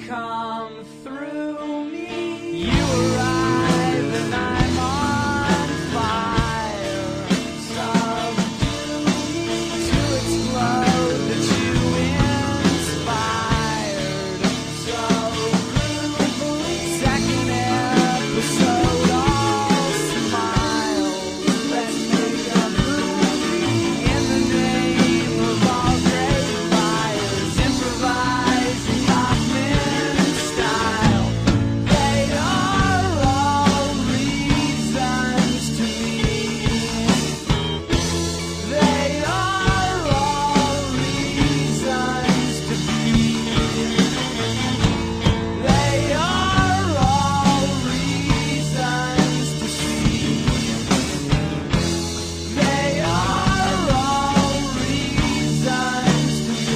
come through me. You arrive and I'm on fire. Subdue me to explode that you inspired. So brutally. Second episode, all smiles. Let's make a movie in the name of all great fires. Improvise in Kaufman style. They are all reasons to be. They are all reasons to be. They are all reasons to see. They are all reasons to be.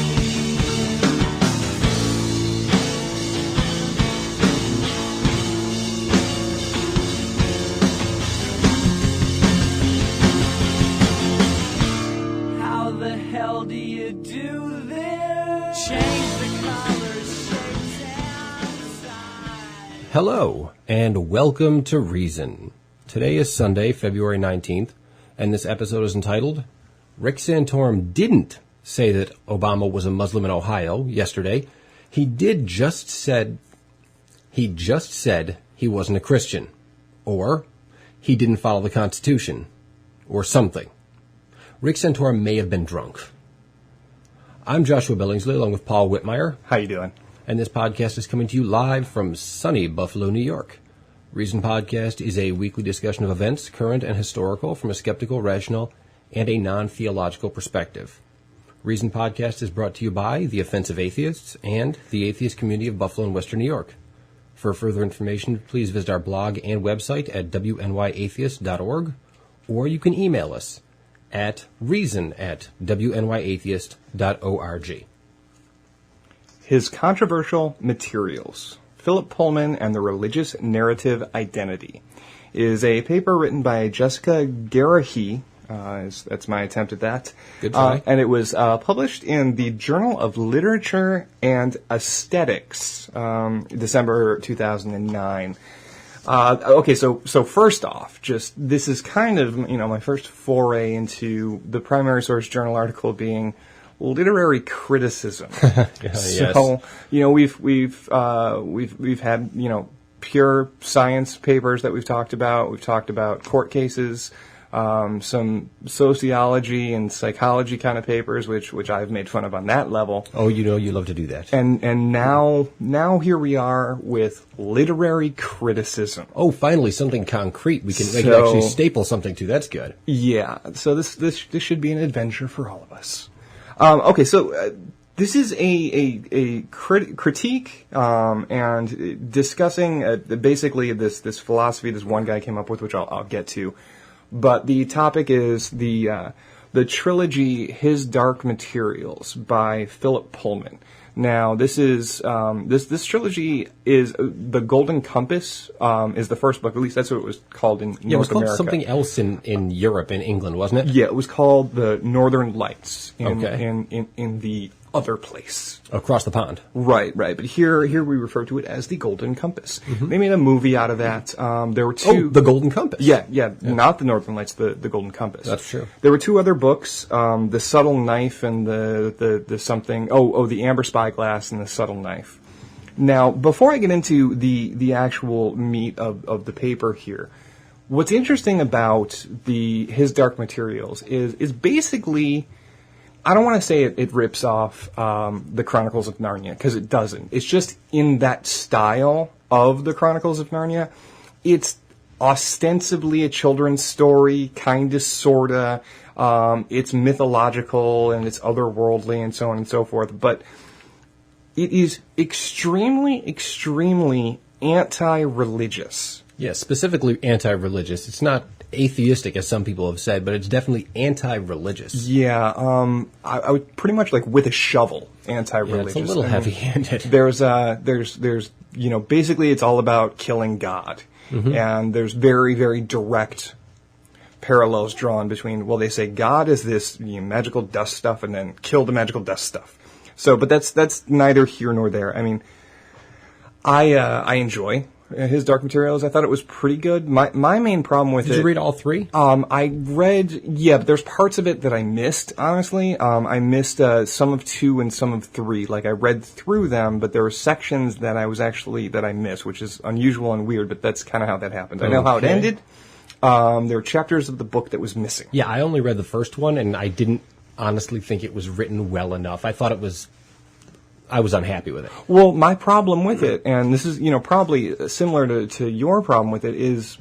How the hell do you do this? Change the colors, shapes, and size. Hello, and welcome to Reason. Today is Sunday, February 19th, and this episode is entitled, Rick Santorum didn't say that Obama was a Muslim in Ohio yesterday. He just said he wasn't a Christian. Or, he didn't follow the Constitution. Or something. Rick Santorum may have been drunk. I'm Joshua Billingsley, along with Paul Whitmire. How you doing? And this podcast is coming to you live from sunny Buffalo, New York. Reason Podcast is a weekly discussion of events, current and historical, from a skeptical, rational, and a non-theological perspective. Reason Podcast is brought to you by the Offensive Atheists and the atheist community of Buffalo and Western New York. For further information, please visit our blog and website at wnyatheist.org, or you can email us at reason@wnyatheist.org. His Controversial Materials, Philip Pullman and the Religious Narrative Identity, is a paper written by Jessica Garahy. That's my attempt at that. Good try. And it was published in the Journal of Literature and Aesthetics, December 2009. Okay, so first off, this is kind of, my first foray into the primary source journal article being literary criticism. Yes. So, we've had, pure science papers that we've talked about. We've talked about court cases, some sociology and psychology kind of papers, which I've made fun of on that level. Oh, you love to do that. And now here we are with literary criticism. Oh, finally, something concrete we can actually staple something to. That's good. Yeah, so this should be an adventure for all of us. Okay, so this is a critique and discussing basically this philosophy this one guy came up with, which I'll get to. But the topic is the trilogy His Dark Materials by Philip Pullman. Now, this is this trilogy is The Golden Compass is the first book. At least that's what it was called in North America. It was called something else in Europe, in England, wasn't it? Yeah, it was called The Northern Lights in the other place. Across the pond. Right. But here we refer to it as The Golden Compass. Mm-hmm. They made a movie out of that. There were two... Oh, The Golden Compass. Yeah, not The Northern Lights, the Golden Compass. That's true. There were two other books, The Subtle Knife and the something... The Amber Spyglass and The Subtle Knife. Now, before I get into the actual meat of the paper here, what's interesting about His Dark Materials is basically... I don't want to say it rips off the Chronicles of Narnia, because it doesn't. It's just in that style of the Chronicles of Narnia. It's ostensibly a children's story, kind of, sort of. It's mythological and it's otherworldly and so on and so forth. But it is extremely, extremely anti-religious. Yes, specifically anti-religious. It's not atheistic, as some people have said, but it's definitely anti-religious. Yeah, I would pretty much like with a shovel, anti-religious. Yeah, it's a little heavy-handed. There's basically it's all about killing God. Mm-hmm. And there's very, very direct parallels drawn between, well, they say God is this magical dust stuff and then kill the magical dust stuff. So, but that's neither here nor there. I mean, I enjoy his Dark Materials. I thought it was pretty good. My main problem with it... Did you read all three? I read, but there's parts of it that I missed, honestly. I missed some of 2 and some of 3. Like, I read through them, but there were sections that I missed, which is unusual and weird, but that's kind of how that happened. I know how it ended. There were chapters of the book that was missing. Yeah, I only read the first one, and I didn't honestly think it was written well enough. I thought I was unhappy with it. Well, my problem with it, and this is, probably similar to your problem with it, is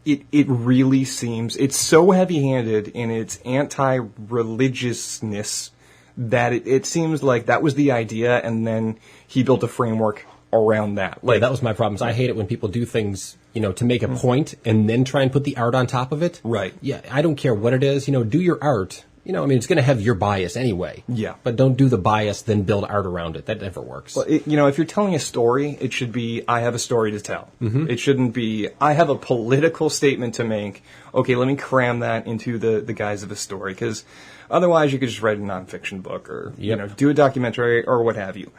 it really seems, it's so heavy-handed in its anti-religiousness that it seems like that was the idea, and then he built a framework around that. Like, that was my problem. I hate it when people do things, to make a point and then try and put the art on top of it. Right. Yeah, I don't care what it is. Do your art. It's going to have your bias anyway. Yeah. But don't do the bias, then build art around it. That never works. Well, if you're telling a story, it should be, I have a story to tell. Mm-hmm. It shouldn't be, I have a political statement to make. Okay, let me cram that into the guise of a story. Because otherwise, you could just write a nonfiction book or, do a documentary or what have you.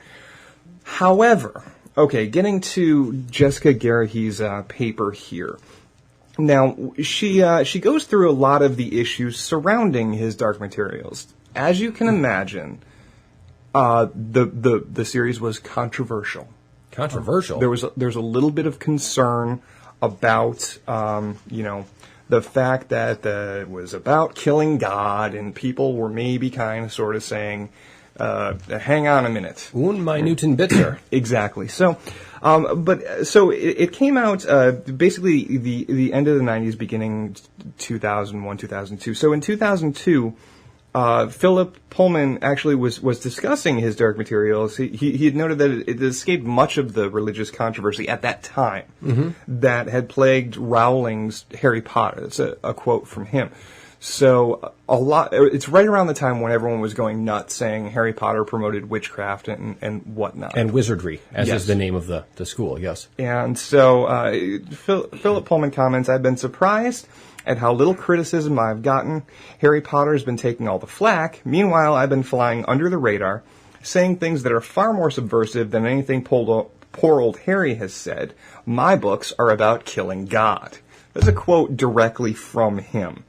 However, okay, getting to Jessica Garahe's paper here. Now, she goes through a lot of the issues surrounding his Dark Materials. As you can imagine, the series was controversial. Controversial? There's a little bit of concern about, the fact that it was about killing God, and people were maybe kind of sort of saying, hang on a minute. Un minuten bitter. Exactly. So, so it came out basically the end of the 90s, beginning 2001, 2002. So in 2002, Philip Pullman actually was discussing his Dark Materials. He had noted that it escaped much of the religious controversy at that time that had plagued Rowling's Harry Potter. That's a quote from him. So it's right around the time when everyone was going nuts saying Harry Potter promoted witchcraft and whatnot. And wizardry, as is the name of the school, yes. And so Philip Pullman comments, I've been surprised at how little criticism I've gotten. Harry Potter has been taking all the flack. Meanwhile, I've been flying under the radar, saying things that are far more subversive than anything poor old Harry has said. My books are about killing God. That's a quote directly from him.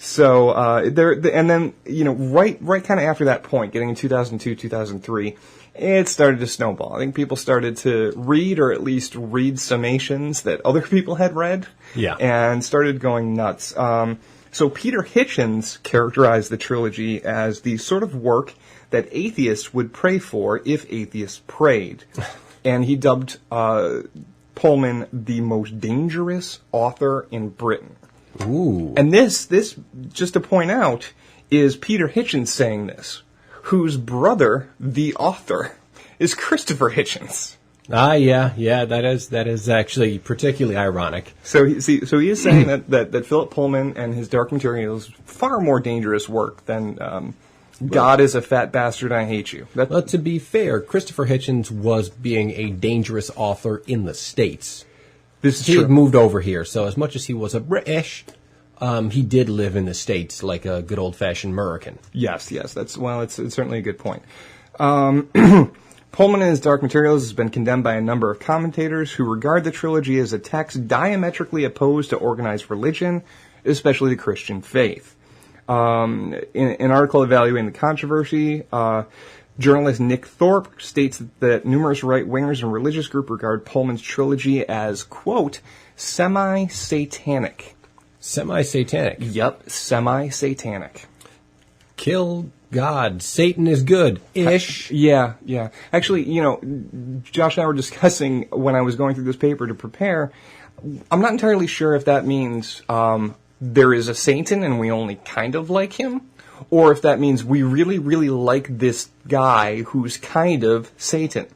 So, and then, right kind of after that point, getting in 2002, 2003, it started to snowball. I think people started to read, or at least read summations that other people had read. Yeah. And started going nuts. So Peter Hitchens characterized the trilogy as the sort of work that atheists would pray for if atheists prayed. And he dubbed, Pullman the most dangerous author in Britain. Ooh. And this, just to point out, is Peter Hitchens saying this, whose brother, the author, is Christopher Hitchens. Yeah, that is actually particularly ironic. So he is saying that Philip Pullman and his Dark Materials is far more dangerous work than God is a fat bastard, I hate you. Well, to be fair, Christopher Hitchens was being a dangerous author in the States. This is he true. had moved over here, so as much as he was a British, he did live in the States like a good old-fashioned American. Yes, it's certainly a good point. Pullman and his Dark Materials has been condemned by a number of commentators who regard the trilogy as a text diametrically opposed to organized religion, especially the Christian faith. In an article evaluating the controversy, journalist Nick Thorpe states that numerous right-wingers and religious groups regard Pullman's trilogy as, quote, semi-satanic. Semi-satanic? Yep, semi-satanic. Kill God. Satan is good. Ish. Yeah. Actually, Josh and I were discussing when I was going through this paper to prepare. I'm not entirely sure if that means there is a Satan and we only kind of like him, or if that means we really, really like this guy who's kind of Satan.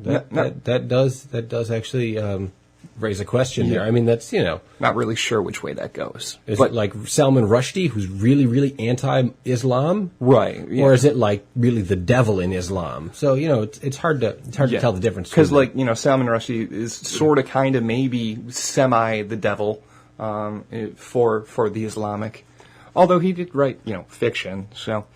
That does actually raise a question there. I mean, that's, Not really sure which way that goes. Is it like Salman Rushdie, who's really, really anti-Islam? Right. Yeah. Or is it like really the devil in Islam? So, it's hard to tell the difference. Because Salman Rushdie is sort of kind of maybe semi the devil for the Islamic. Although he did write, fiction, so.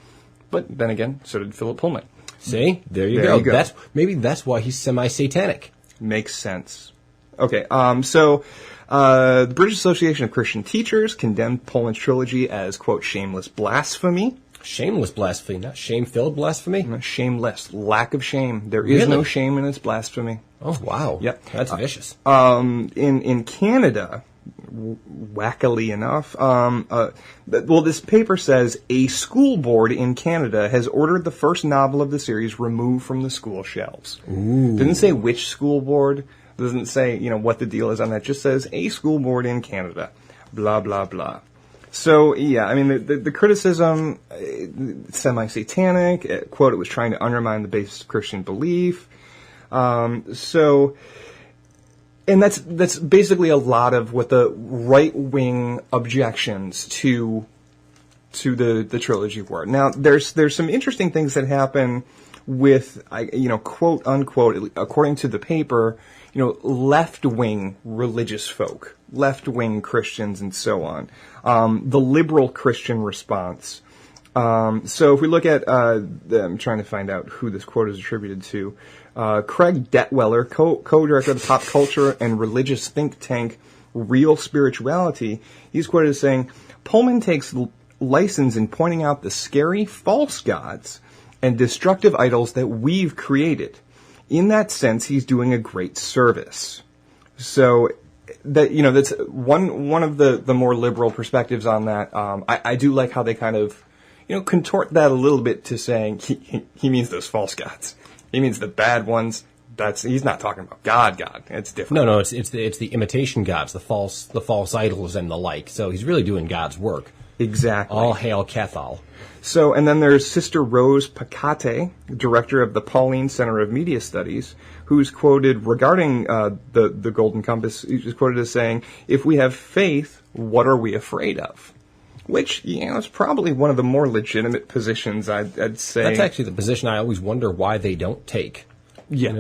But then again, so did Philip Pullman. See? There you There go. you go. Maybe that's why he's semi-satanic. Makes sense. Okay, so the British Association of Christian Teachers condemned Pullman's trilogy as, quote, shameless blasphemy. Shameless blasphemy, not shame-filled blasphemy? Shameless. Lack of shame. There is Really? no shame in its blasphemy. Oh, wow. Yep. That's vicious. In Canada, wackily enough, this paper says a school board in Canada has ordered the first novel of the series removed from the school shelves. Ooh. Doesn't say which school board. Doesn't say, what the deal is on that. Just says a school board in Canada. Blah, blah, blah. So, yeah, I mean, the criticism, semi-satanic, quote, it was trying to undermine the basis of Christian belief. And that's basically a lot of what the right-wing objections to the trilogy were. Now, there's some interesting things that happen with, quote unquote, according to the paper, left-wing religious folk, left-wing Christians, and so on. The liberal Christian response. So if we look at, I'm trying to find out who this quote is attributed to. Craig Detweller, co-director of the pop culture and religious think tank Real Spirituality, he's quoted as saying, Pullman takes license in pointing out the scary false gods and destructive idols that we've created. In that sense, he's doing a great service. So that that's one of the more liberal perspectives on that. I do like how they kind of contort that a little bit to saying he means those false gods. He means the bad ones. He's not talking about God. It's different. No, it's the imitation gods, the false idols and the like. So he's really doing God's work. Exactly. All hail Cathal. So, and then there's Sister Rose Pacate, director of the Pauline Center of Media Studies, who's quoted regarding the Golden Compass. He's quoted as saying, "If we have faith, what are we afraid of?" Which, is probably one of the more legitimate positions, I'd say. That's actually the position I always wonder why they don't take. Yeah.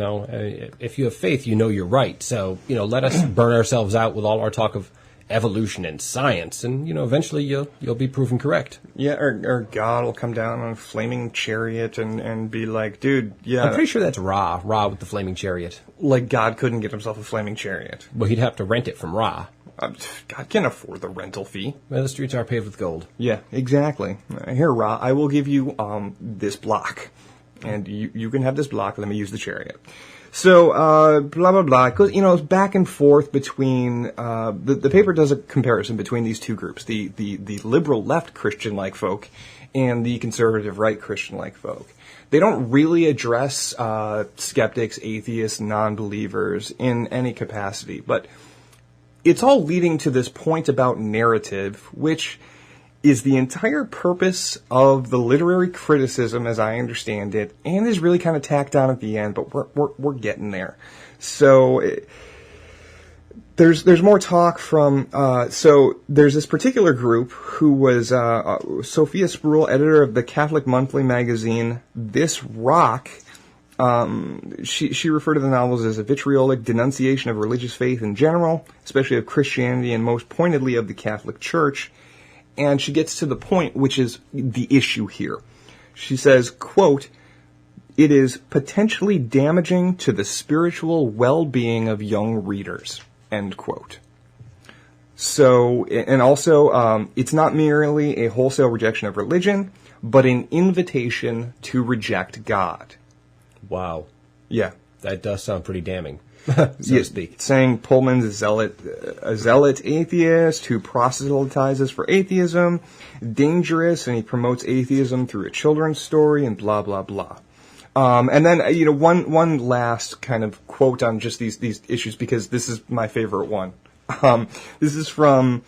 If you have faith, you're right. So, let us burn ourselves out with all our talk of evolution and science, and, eventually you'll be proven correct. Yeah, or God will come down on a flaming chariot and be like, dude, yeah. I'm pretty sure that's Ra with the flaming chariot. Like God couldn't get himself a flaming chariot. Well, he'd have to rent it from Ra. God can afford the rental fee. Well, the streets are paved with gold. Yeah, exactly. Here, Ra, I will give you this block. And you can have this block, let me use the chariot. So, blah, blah, blah. It goes, it's back and forth between, the paper does a comparison between these two groups, the liberal left Christian-like folk and the conservative right Christian-like folk. They don't really address skeptics, atheists, non-believers in any capacity, but it's all leading to this point about narrative, which is the entire purpose of the literary criticism, as I understand it, and is really kind of tacked on at the end, but we're getting there. So there's more talk from so there's this particular group who was Sophia Sproul, editor of the Catholic monthly magazine This Rock. She referred to the novels as a vitriolic denunciation of religious faith in general, especially of Christianity and most pointedly of the Catholic Church. And she gets to the point, which is the issue here. She says, quote, "It is potentially damaging to the spiritual well-being of young readers," end quote. So, and also, it's not merely a wholesale rejection of religion, but an invitation to reject God. Wow. Yeah. That does sound pretty damning, so to speak. Saying Pullman's a zealot atheist who proselytizes for atheism, dangerous, and he promotes atheism through a children's story, and blah, blah, blah. And then, one last kind of quote on just these issues, because this is my favorite one. This is from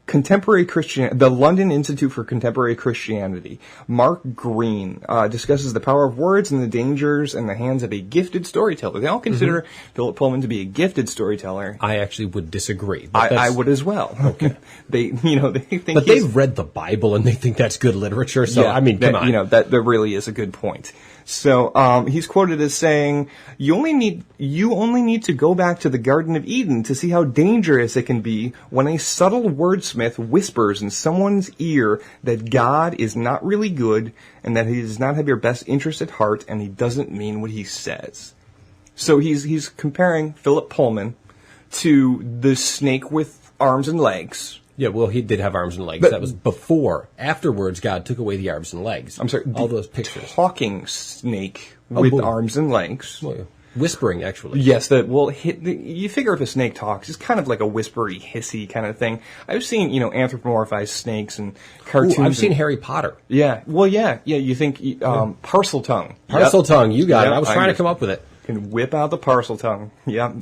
the London Institute for Contemporary Christianity. Mark Green discusses the power of words and the dangers in the hands of a gifted storyteller. They all consider Philip Pullman to be a gifted storyteller. I actually would disagree. I would as well. Okay. they think but they've read the Bible and they think that's good literature. So, yeah, I mean, come on. That really is a good point. So he's quoted as saying, you only need to go back to the Garden of Eden to see how dangerous it can be when a subtle wordsmith whispers in someone's ear that God is not really good and that he does not have your best interest at heart and he doesn't mean what he says. So he's comparing Philip Pullman to the snake with arms and legs. Yeah, well, he did have arms and legs. But that was before. Afterwards, God took away the arms and legs. I'm sorry. All those pictures. Talking snake with arms and legs. Well, yeah. Whispering, actually. Yes, you figure if a snake talks, it's kind of like a whispery, hissy kind of thing. I've seen, anthropomorphized snakes and cartoons. Ooh, I've seen Harry Potter. Yeah, well, yeah. You think, parcel tongue. Parcel tongue, you got it. Yep, I was trying to come up with it. Can whip out the parcel tongue. Yeah,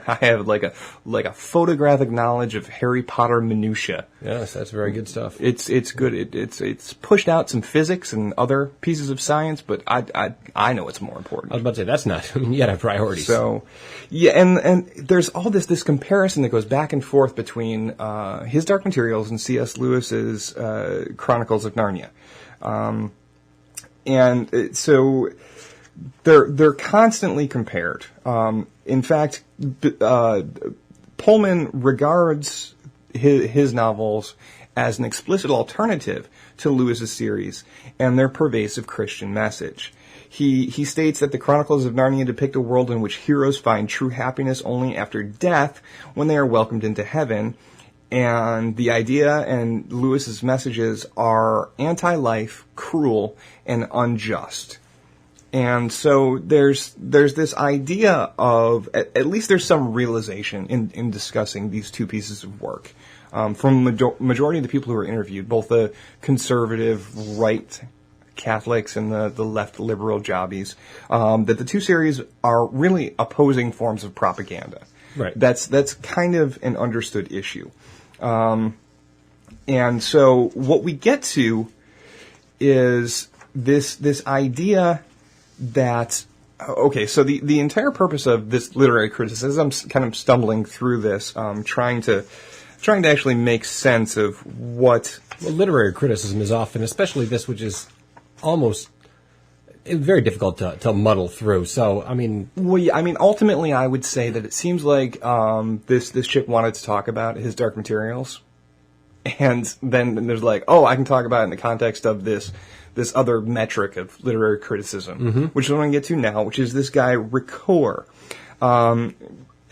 I have like a photographic knowledge of Harry Potter minutia. Yes, that's very good stuff. It's good. It's pushed out some physics and other pieces of science, but I know it's more important. I was about to say that's not. You gotta have priorities. So, yeah, and there's all this comparison that goes back and forth between his Dark Materials and C.S. Lewis's Chronicles of Narnia, so. They're constantly compared. In fact, Pullman regards his novels as an explicit alternative to Lewis's series and their pervasive Christian message. He states that the Chronicles of Narnia depict a world in which heroes find true happiness only after death when they are welcomed into heaven, and the idea and Lewis's messages are anti-life, cruel, and unjust. And so there's this idea of, at least there's some realization in discussing these two pieces of work. From majority of the people who were interviewed, both the conservative right Catholics and the left liberal jobbies, that the two series are really opposing forms of propaganda. Right. That's kind of an understood issue. And so what we get to is this idea that, okay, so the entire purpose of this literary criticism, I'm kind of stumbling through this, trying to actually make sense of what... Well, literary criticism is often, especially this, which is almost very difficult to muddle through. So, I mean... Well, yeah, ultimately, I would say that it seems like this chick wanted to talk about his Dark Materials, and then there's like, oh, I can talk about it in the context of this other metric of literary criticism, which is what I'm going to get to now, which is this guy, Ricoeur. And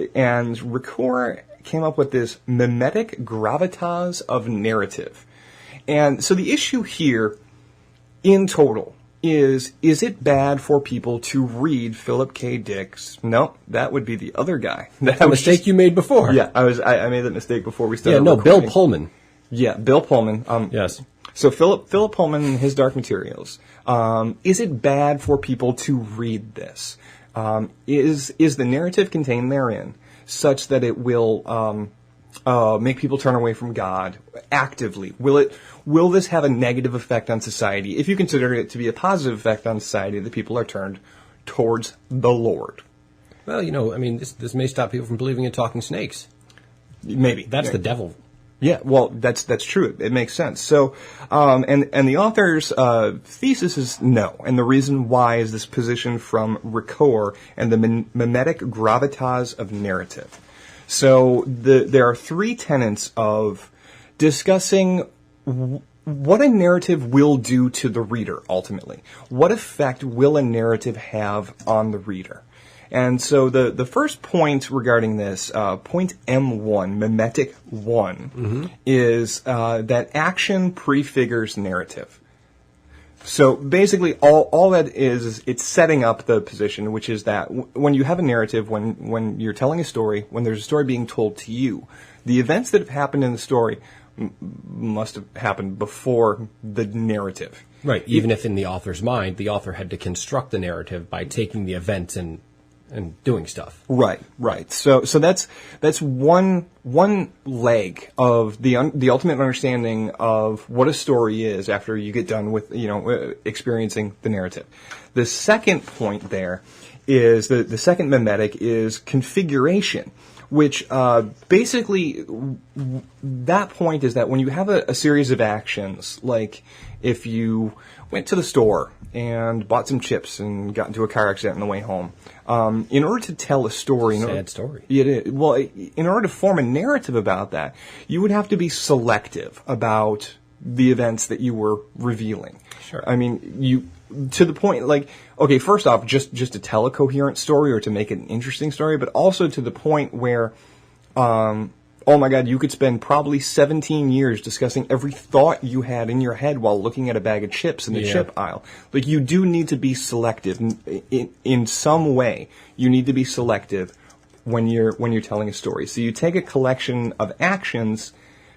Ricoeur came up with this mimetic gravitas of narrative. And so the issue here, in total, is it bad for people to read Philip K. Dick's? No, that would be the other guy. That's a mistake you made before. Yeah, I made that mistake before we started recording. Bill Pullman. Yeah, Bill Pullman. Yes. So Philip Pullman and his Dark Materials. Is it bad for people to read this? Is the narrative contained therein such that it will make people turn away from God actively? Will this have a negative effect on society? If you consider it to be a positive effect on society, that people are turned towards the Lord. Well, this may stop people from believing in talking snakes. Maybe that's the devil. Yeah, well, that's true. It makes sense. So, and the author's thesis is no, and the reason why is this position from Ricoeur and the mimetic gravitas of narrative. So, there are three tenets of discussing what a narrative will do to the reader ultimately. What effect will a narrative have on the reader? And so the first point regarding this, point M1, mimetic 1, is that action prefigures narrative. So basically all that is it's setting up the position, which is that when you have a narrative, when you're telling a story, when there's a story being told to you, the events that have happened in the story must have happened before the narrative. Right, even if in the author's mind, the author had to construct the narrative by taking the events and doing stuff. Right. So that's one leg of the ultimate understanding of what a story is after you get done with experiencing the narrative. The second point there is the second mimetic is configuration, which basically that point is that when you have a series of actions, like if you went to the store and bought some chips and got into a car accident on the way home, in order to tell a story... Sad story. Well, in order to form a narrative about that, you would have to be selective about the events that you were revealing. Sure. I mean, to the point, like, okay, first off, just to tell a coherent story or to make it an interesting story, but also to the point where, oh my God, you could spend probably 17 years discussing every thought you had in your head while looking at a bag of chips in the chip aisle. Like, you do need to be selective in some way. You need to be selective when you're telling a story. So you take a collection of actions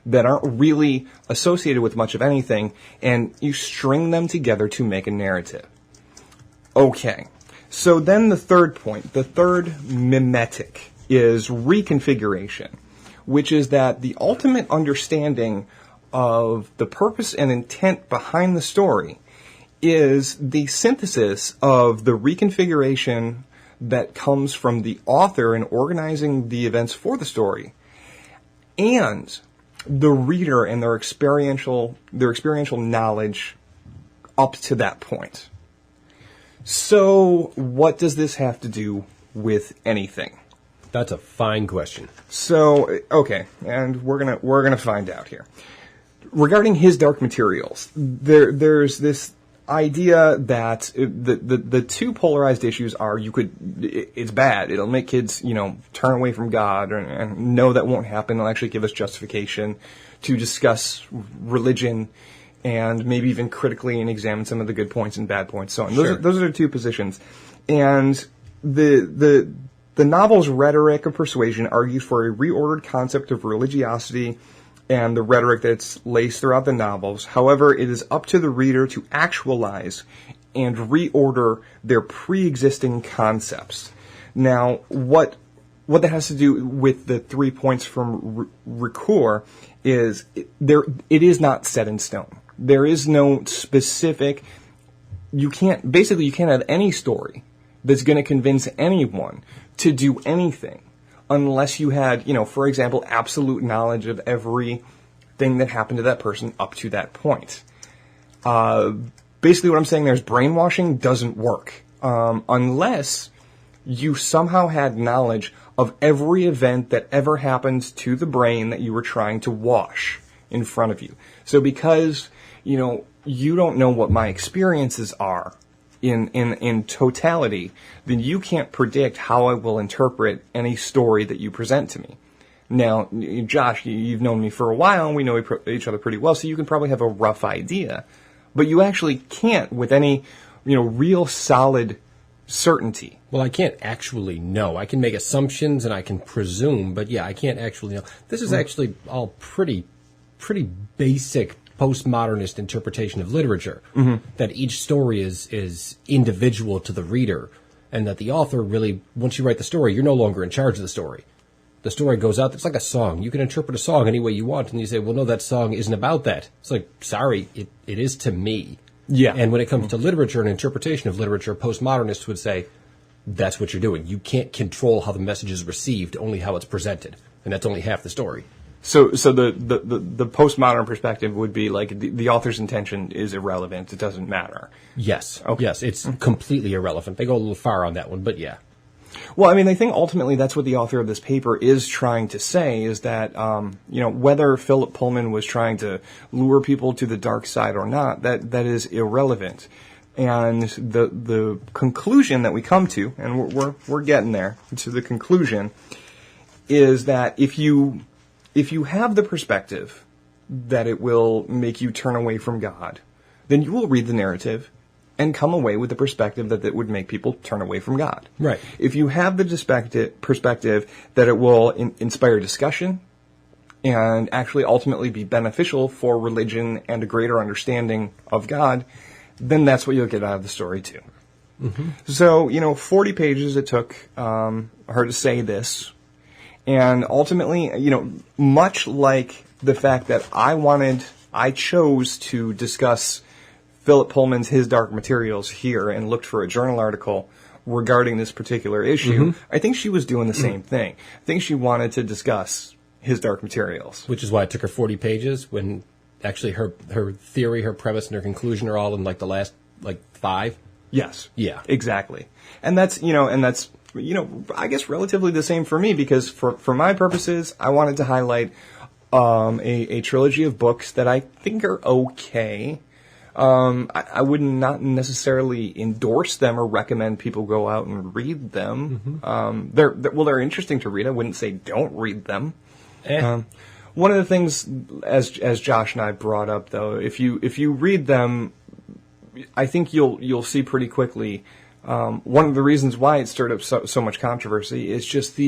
that aren't really associated with much of anything, and you string them together to make a narrative. Okay, so then the third point, the third mimetic, is reconfiguration, which is that the ultimate understanding of the purpose and intent behind the story is the synthesis of the reconfiguration that comes from the author in organizing the events for the story, and the reader and their experiential knowledge up to that point. So, what does this have to do with anything? That's a fine question. So, okay, and we're gonna find out here. Regarding his dark materials, there's this idea that the two polarized issues are it's bad. It'll make kids, turn away from God, and no, that won't happen. It'll actually give us justification to discuss religion and maybe even critically and examine some of the good points and bad points. So on. Sure. Those are the two positions. And the novel's rhetoric of persuasion argues for a reordered concept of religiosity and the rhetoric that's laced throughout the novels. However, it is up to the reader to actualize and reorder their pre-existing concepts. Now, what that has to do with the 3 points from Ricoeur is it is not set in stone. There is no specific... You can't have any story that's going to convince anyone to do anything unless you had, for example, absolute knowledge of everything that happened to that person up to that point. Basically what I'm saying there is brainwashing doesn't work unless you somehow had knowledge of every event that ever happened to the brain that you were trying to wash in front of you. So because, you don't know what my experiences are in totality, then you can't predict how I will interpret any story that you present to me. Now, Josh, you've known me for a while, and we know each other pretty well, so you can probably have a rough idea. But you actually can't with any, real solid certainty. Well, I can't actually know. I can make assumptions and I can presume, but yeah, I can't actually know. This is actually all pretty basic postmodernist interpretation of literature, that each story is individual to the reader, and that the author really, once you write the story, you're no longer in charge of the story. The story goes out, it's like a song. You can interpret a song any way you want, and you say, well, no, that song isn't about that. It's like, sorry, it is to me. Yeah. And when it comes to literature and interpretation of literature, postmodernists would say, that's what you're doing. You can't control how the message is received, only how it's presented. And that's only half the story. So the postmodern perspective would be like the author's intention is irrelevant. It doesn't matter. Yes. Okay. Yes, it's completely irrelevant. They go a little far on that one, but yeah. Well, I think ultimately that's what the author of this paper is trying to say, is that, whether Philip Pullman was trying to lure people to the dark side or not, that is irrelevant. And the conclusion that we come to, and we're getting there, to the conclusion, is that if you have the perspective that it will make you turn away from God, then you will read the narrative and come away with the perspective that it would make people turn away from God. Right. If you have the perspective that it will inspire discussion and actually ultimately be beneficial for religion and a greater understanding of God, then that's what you'll get out of the story too. Mm-hmm. So, 40 pages it took her to say this. And ultimately, much like the fact that I chose to discuss Philip Pullman's His Dark Materials here and looked for a journal article regarding this particular issue, I think she was doing the same thing. I think she wanted to discuss his Dark Materials. Which is why it took her 40 pages when actually her theory, her premise, and her conclusion are all in like the last 5. Yes. Yeah. Exactly. And that's I guess relatively the same for me, because for my purposes, I wanted to highlight a trilogy of books that I think are okay. I would not necessarily endorse them or recommend people go out and read them. They're interesting to read. I wouldn't say don't read them. One of the things, as Josh and I brought up, though, if you read them, I think you'll see pretty quickly. One of the reasons why it stirred up so much controversy is just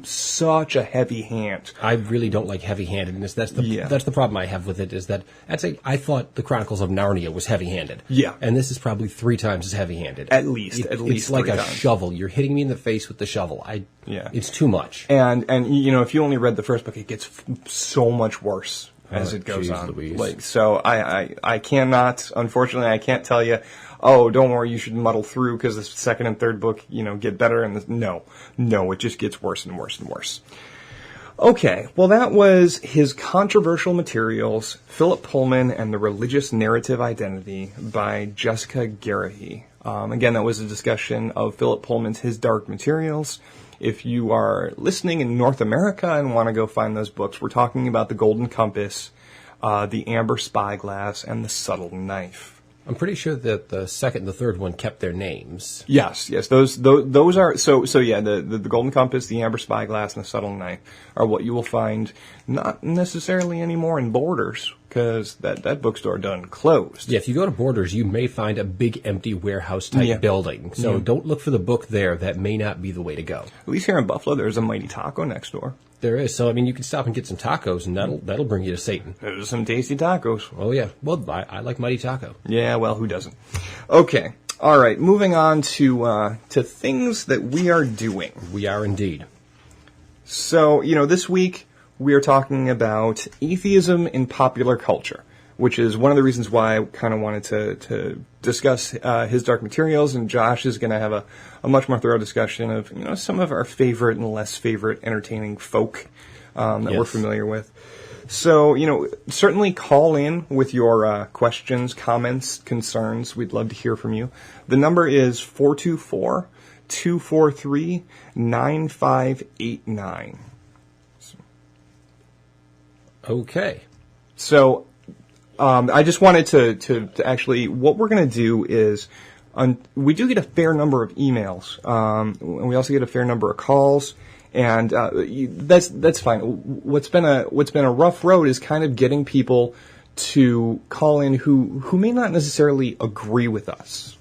such a heavy hand. I really don't like heavy-handedness. That's the problem I have with it, is that I thought the Chronicles of Narnia was heavy-handed. Yeah. And this is probably 3 times as heavy-handed. At least it's like 3 a times. shovel. You're hitting me in the face with the shovel. It's too much. And if you only read the first book, it gets so much worse as it goes on. Louise. So I cannot, unfortunately, I can't tell you, oh, don't worry, you should muddle through because the second and third book, get better. And no, it just gets worse and worse and worse. Okay, well, that was his Controversial Materials, Philip Pullman and the Religious Narrative Identity by Jessica Garahy. Again, that was a discussion of Philip Pullman's His Dark Materials. If you are listening in North America and want to go find those books, we're talking about The Golden Compass, The Amber Spyglass, and The Subtle Knife. I'm pretty sure that the second and the third one kept their names. Yes, those are so yeah. The Golden Compass, the Amber Spyglass, and the Subtle Knife are what you will find not necessarily anymore in Borders, because that bookstore done closed. Yeah, if you go to Borders, you may find a big empty warehouse type building. So don't look for the book there. That may not be the way to go. At least here in Buffalo, there's a Mighty Taco next door. There is. So, you can stop and get some tacos, and that'll bring you to Satan. There's some tasty tacos. Oh, yeah. Well, I like Mighty Taco. Yeah, well, who doesn't? Okay. All right. Moving on to things that we are doing. We are indeed. So, this week we are talking about atheism in popular culture, which is one of the reasons why I kind of wanted to discuss his Dark Materials, and Josh is going to have a much more thorough discussion of some of our favorite and less favorite entertaining folk that we're familiar with. So, certainly call in with your questions, comments, concerns. We'd love to hear from you. The number is 424-243-9589. Okay. So, I just wanted to actually, what we're going to do is, we do get a fair number of emails, and we also get a fair number of calls, and that's fine. What's been a rough road is kind of getting people to call in who may not necessarily agree with us.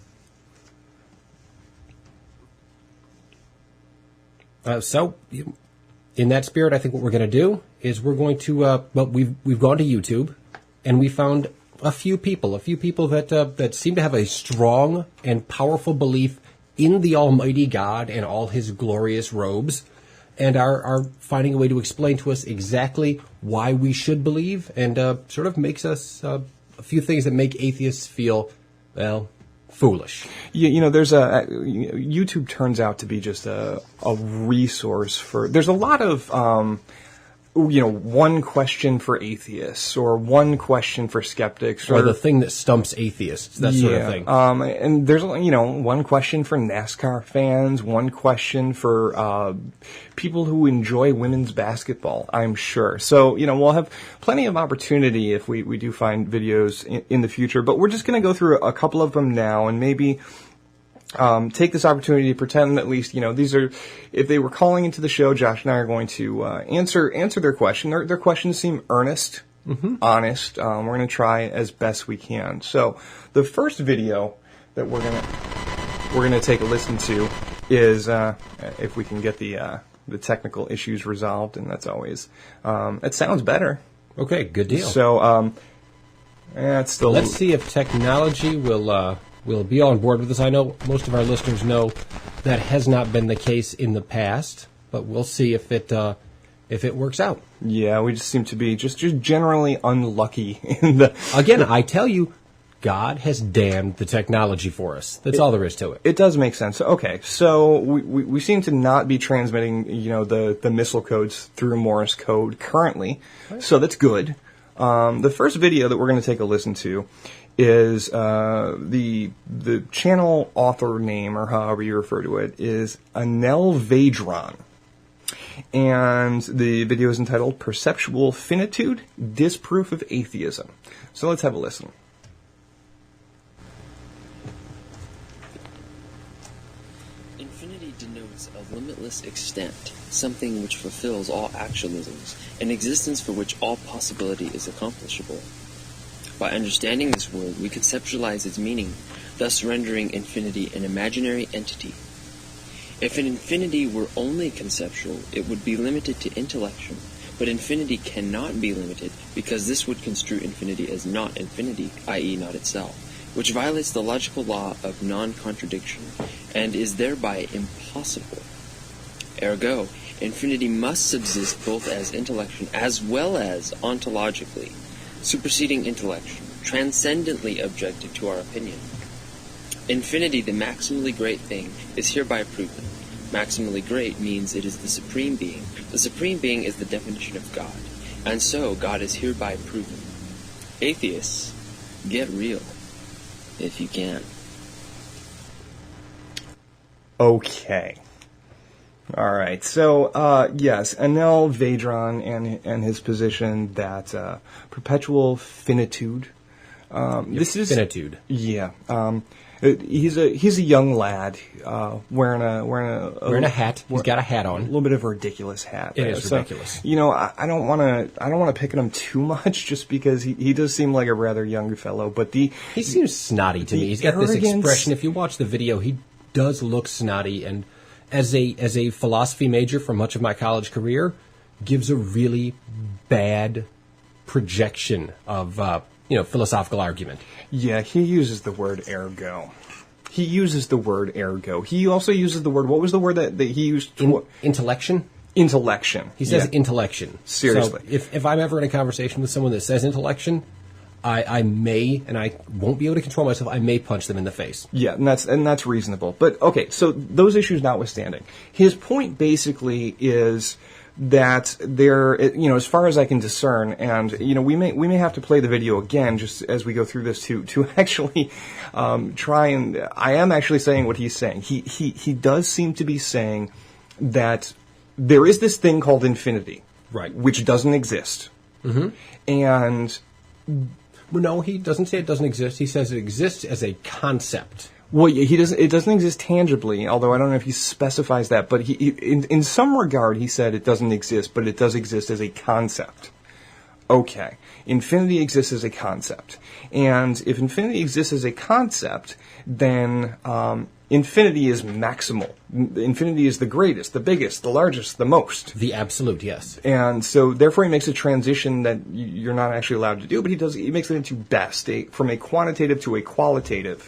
So, in that spirit, I think what we're going to do is we're going to, we've gone to YouTube, and we found a few people that seem to have a strong and powerful belief in the Almighty God and all His glorious robes, and are finding a way to explain to us exactly why we should believe, and sort of makes us a few things that make atheists feel, well, foolish. There's YouTube turns out to be just a resource for. There's a lot of one question for atheists or one question for skeptics, or the thing that stumps atheists, that sort of thing. And there's one question for NASCAR fans, one question for people who enjoy women's basketball, I'm sure. So we'll have plenty of opportunity if we do find videos in the future. But we're just going to go through a couple of them now, and maybe take this opportunity to pretend at least, these are, if they were calling into the show, Josh and I are going to answer their question. Their questions seem earnest, honest. We're going to try as best we can. So the first video that we're going to take a listen to is, if we can get the technical issues resolved, and that's always, it sounds better. Okay, good deal. So, it's still. Let's see if technology will be on board with this. I know most of our listeners know that has not been the case in the past, but we'll see if it works out. Yeah, we just seem to be just generally unlucky in the. Again, I tell you, God has damned the technology for us. That's all there is to it. It does make sense. Okay, so we seem to not be transmitting, the missile codes through Morse code currently, so that's good. The first video that we're going to take a listen to is the channel author name, or however you refer to it, is Anel Vedran. And the video is entitled Perceptual Finitude, Disproof of Atheism. So let's have a listen. Infinity denotes a limitless extent, something which fulfills all actualisms, an existence for which all possibility is accomplishable. By understanding this word, we conceptualize its meaning, thus rendering infinity an imaginary entity. If an infinity were only conceptual, it would be limited to intellection, but infinity cannot be limited because this would construe infinity as not infinity, i.e. not itself, which violates the logical law of non-contradiction and is thereby impossible. Ergo, infinity must subsist both as intellection as well as ontologically, superseding intellection, transcendently objective to our opinion. Infinity, the maximally great thing, is hereby proven. Maximally great means it is the supreme being. The supreme being is the definition of God, and so God is hereby proven. Atheists, get real, if you can. Okay. All right. So, yes, Anel Vedran and his position that perpetual finitude. This is finitude. Yeah. He's a young lad wearing a hat. He's got a hat on. A little bit of a ridiculous hat. It is ridiculous. I don't want to pick on him too much just because he does seem like a rather young fellow. But he seems snotty to me. He's got this expression. If you watch the video, he does look snotty, and as a philosophy major for much of my college career, gives a really bad projection of philosophical argument. Yeah, he uses the word ergo. He also uses the word, what was the word that he used? Intellection? Intellection. He says intellection. Seriously. So if I'm ever in a conversation with someone that says intellection, I may, and I won't be able to control myself, I may punch them in the face. Yeah, and that's reasonable. But, okay, so those issues notwithstanding, his point basically is that there, as far as I can discern, and we may have to play the video again just as we go through this to actually try and. I am actually saying what he's saying. He does seem to be saying that there is this thing called infinity, right, which doesn't exist, and. Well, no, he doesn't say it doesn't exist. He says it exists as a concept. Well, he doesn't. It doesn't exist tangibly, although I don't know if he specifies that. But in some regard, he said it doesn't exist, but it does exist as a concept. Okay, infinity exists as a concept, and if infinity exists as a concept, then infinity is maximal. Infinity is the greatest, the biggest, the largest, the most. The absolute, yes. And so, therefore, he makes a transition that you're not actually allowed to do, but he makes it into best, from a quantitative to a qualitative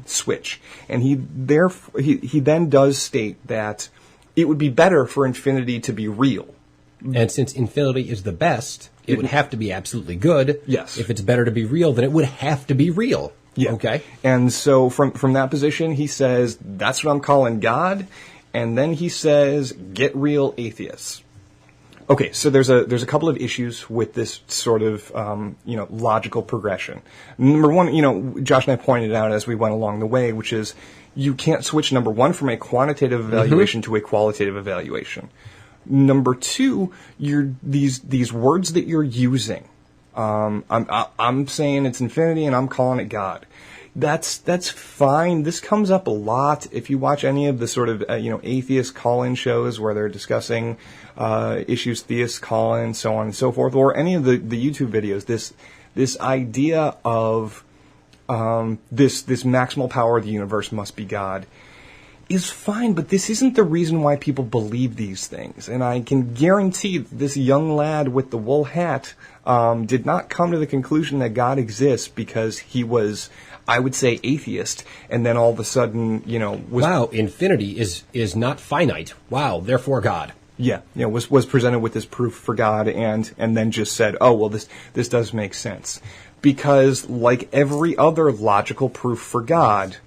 switch. And he then does state that it would be better for infinity to be real. And since infinity is the best, it would have to be absolutely good. Yes. If it's better to be real, then it would have to be real. Yeah. Okay. And so from that position, he says, that's what I'm calling God. And then he says, get real, atheists. Okay, so there's a couple of issues with this sort of, logical progression. Number one, Josh and I pointed out as we went along the way, which is you can't switch, number one, from a quantitative evaluation to a qualitative evaluation. Number two, these words that you're using. I'm saying it's infinity and I'm calling it God. That's fine. This comes up a lot if you watch any of the sort of atheist call-in shows where they're discussing issues theists call in, so on and so forth, or any of the YouTube videos. This idea of this maximal power of the universe must be God is fine, but this isn't the reason why people believe these things. And I can guarantee that this young lad with the wool hat did not come to the conclusion that God exists because he was, I would say, atheist, and then all of a sudden, was... Wow, infinity is not finite. Wow, therefore God. Yeah, was presented with this proof for God and then just said, oh, well, this does make sense. Because, like every other logical proof for God,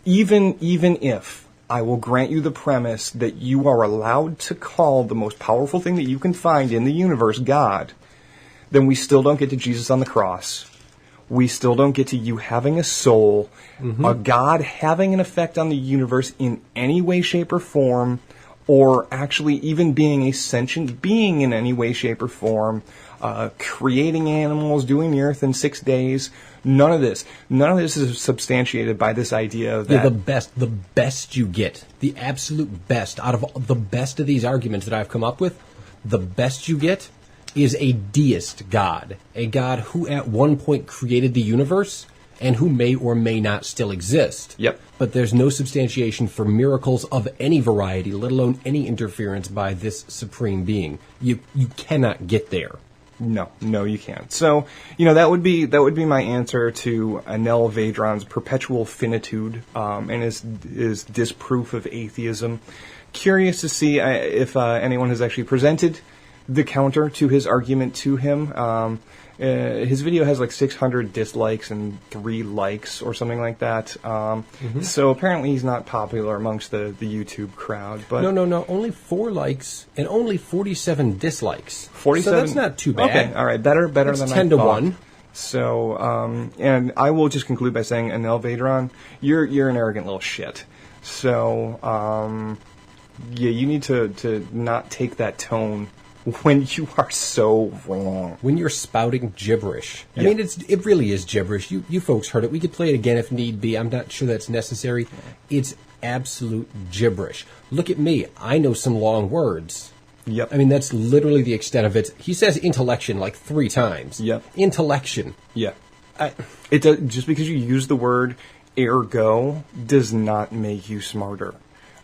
even if I will grant you the premise that you are allowed to call the most powerful thing that you can find in the universe God, then we still don't get to Jesus on the cross. We still don't get to you having a soul, a God having an effect on the universe in any way, shape, or form, or actually even being a sentient being in any way, shape, or form, creating animals, doing the earth in 6 days. None of this is substantiated by this idea of that. Yeah, the best you get, the absolute best, out of the best of these arguments that I've come up with, the best you get is a deist God, a God who at one point created the universe and who may or may not still exist. Yep. But there's no substantiation for miracles of any variety, let alone any interference by this supreme being. You cannot get there. No, you can't. So, that would be my answer to Anel Vedran's perpetual finitude and his disproof of atheism. Curious to see if anyone has actually presented the counter to his argument to him. His video has like 600 dislikes and 3 likes or something like that. So apparently he's not popular amongst the YouTube crowd. But No. Only 4 likes and only 47 dislikes. 47? So that's not too bad. Okay, all right. Better that's than 10 I to thought. 1. So, and I will just conclude by saying, Anel Vedran, you're an arrogant little shit. So, yeah, you need to not take that tone when you are so wrong. When you're spouting gibberish. I Yeah. mean, it really is gibberish. You folks heard it. We could play it again if need be. I'm not sure that's necessary. It's absolute gibberish. Look at me. I know some long words. Yep. I mean, that's literally the extent of it. He says intellection like 3 times. Yep. Intellection. Yeah. It does, just because you use the word ergo does not make you smarter.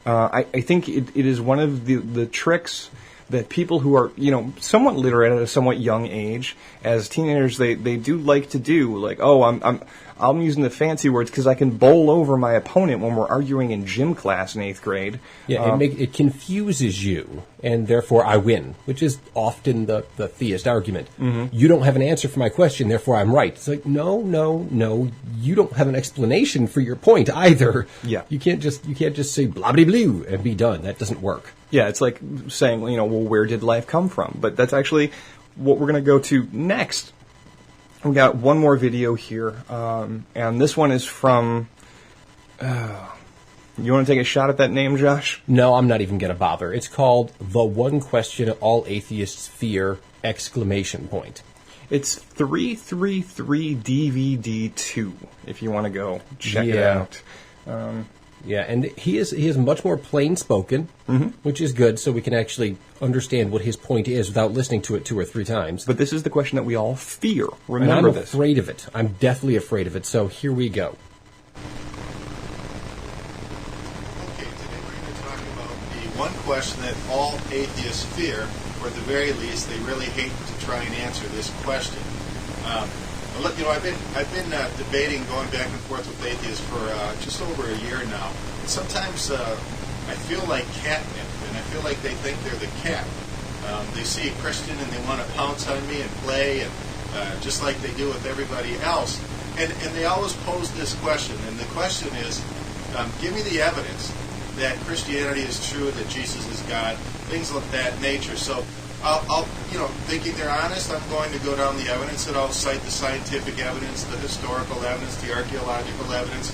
I think it is one of the tricks that people who are, somewhat literate at a somewhat young age, as teenagers, they do like to do. Like, I'm using the fancy words because I can bowl over my opponent when we're arguing in gym class in 8th grade. Yeah, it confuses you, and therefore I win, which is often the theist argument. You don't have an answer for my question, therefore I'm right. It's like, no, you don't have an explanation for your point either. Yeah. You can't just say blah blah blue and be done. That doesn't work. Yeah, it's like saying, well, where did life come from? But that's actually what we're going to go to next. We got one more video here, and this one is from... you want to take a shot at that name, Josh? No, I'm not even going to bother. It's called The One Question All Atheists Fear! It's 333 DVD 2, if you want to go check it out. Yeah, and he is much more plain spoken, which is good, so we can actually understand what his point is without listening to it 2 or 3 times. But this is the question that we all fear. And Remember I'm this. afraid of it. I'm deathly afraid of it, so here we go. Okay, today we're going to talk about the one question that all atheists fear, or at the very least, they really hate to try and answer this question. Look, I've been debating, going back and forth with atheists for just over a year now. And sometimes I feel like catnip, and I feel like they think they're the cat. They see a Christian and they want to pounce on me and play, and just like they do with everybody else. And they always pose this question, and the question is, give me the evidence that Christianity is true, that Jesus is God, things of that nature. So I'll thinking they're honest, I'm going to go down the evidence, and I'll cite the scientific evidence, the historical evidence, the archaeological evidence,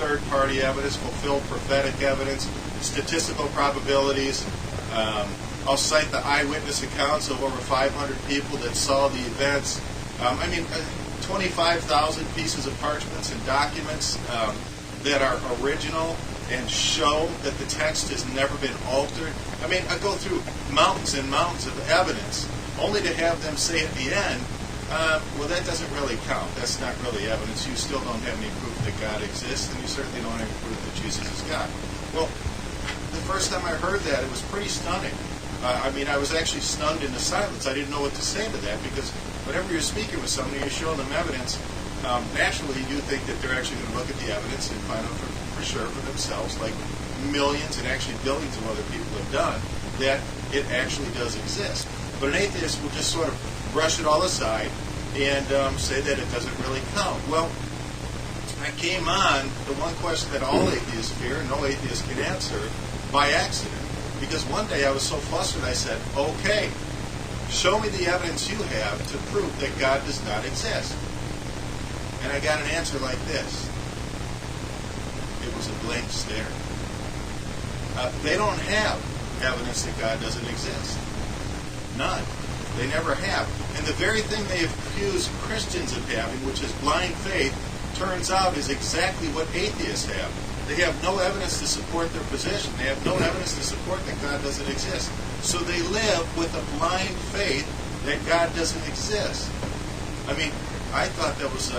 third-party evidence, fulfilled prophetic evidence, statistical probabilities. I'll cite the eyewitness accounts of over 500 people that saw the events. 25,000 pieces of parchments and documents that are original and show that the text has never been altered. I go through mountains and mountains of evidence, only to have them say at the end, well, that doesn't really count. That's not really evidence. You still don't have any proof that God exists, and you certainly don't have any proof that Jesus is God. Well, the first time I heard that, it was pretty stunning. I was actually stunned into silence. I didn't know what to say to that, because whenever you're speaking with somebody, you're showing them evidence, naturally you think that they're actually going to look at the evidence and find out for sure for themselves, like millions and actually billions of other people have done, that it actually does exist. But an atheist will just sort of brush it all aside and say that it doesn't really count. Well, I came on the one question that all atheists fear and no atheist can answer by accident. Because one day I was so flustered, I said, okay, show me the evidence you have to prove that God does not exist. And I got an answer like this. It was a blank stare. They don't have evidence that God doesn't exist. None. They never have. And the very thing they accuse Christians of having, which is blind faith, turns out is exactly what atheists have. They have no evidence to support their position. They have no evidence to support that God doesn't exist. So they live with a blind faith that God doesn't exist. I mean, I thought that was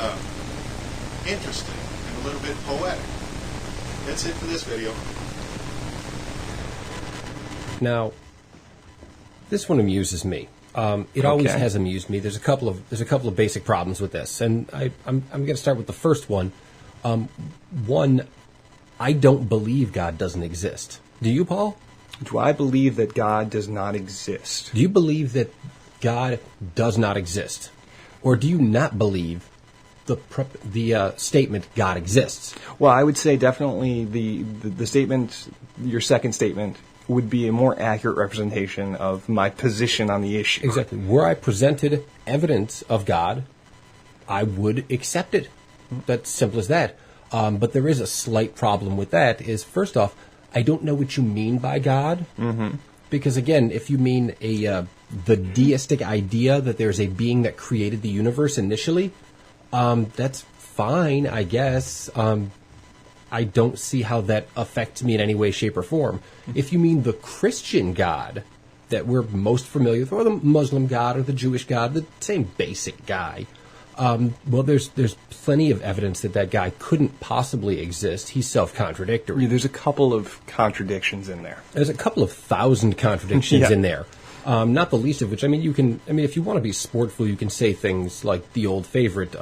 interesting and a little bit poetic. That's it for this video. Now, this one amuses me. It always has amused me. There's a couple of basic problems with this, and I'm going to start with the first one. One, I don't believe God doesn't exist. Do you, Paul? Do I believe that God does not exist? Do you believe that God does not exist, or do you not believe the statement God exists? Well, I would say definitely the statement, your second statement, would be a more accurate representation of my position on the issue. Exactly. Were I presented evidence of God, I would accept it. That's simple as that. But there is a slight problem with that. Is first off, I don't know what you mean by God, because again, if you mean the deistic idea that there's a being that created the universe initially, that's fine, I guess. I don't see how that affects me in any way, shape, or form. If you mean the Christian God that we're most familiar with, or the Muslim God, or the Jewish God, the same basic guy, well, there's plenty of evidence that guy couldn't possibly exist. He's self-contradictory. Yeah, there's a couple of contradictions in there. There's a couple of thousand contradictions in there. Not the least of which, if you want to be sportful, you can say things like the old favorite,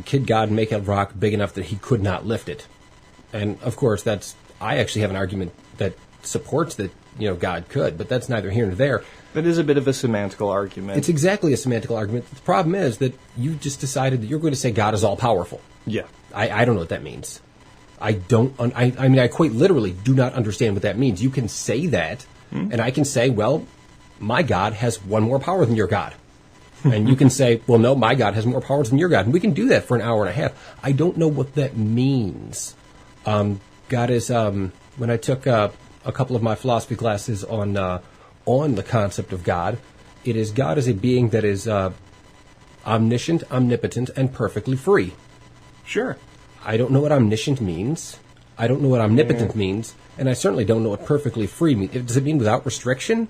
could God make a rock big enough that he could not lift it? And, of course, I actually have an argument that supports that, God could, but that's neither here nor there. That is a bit of a semantical argument. It's exactly a semantical argument. The problem is that you just decided that you're going to say God is all-powerful. Yeah. I don't know what that means. I quite literally do not understand what that means. You can say that, and I can say, well, my God has one more power than your God. And you can say, well, no, my God has more powers than your God. And we can do that for an hour and a half. I don't know what that means. God is, when I took a couple of my philosophy classes on the concept of God, it is God is a being that is omniscient, omnipotent, and perfectly free. Sure. I don't know what omniscient means. I don't know what omnipotent means. And I certainly don't know what perfectly free means. Does it mean without restriction?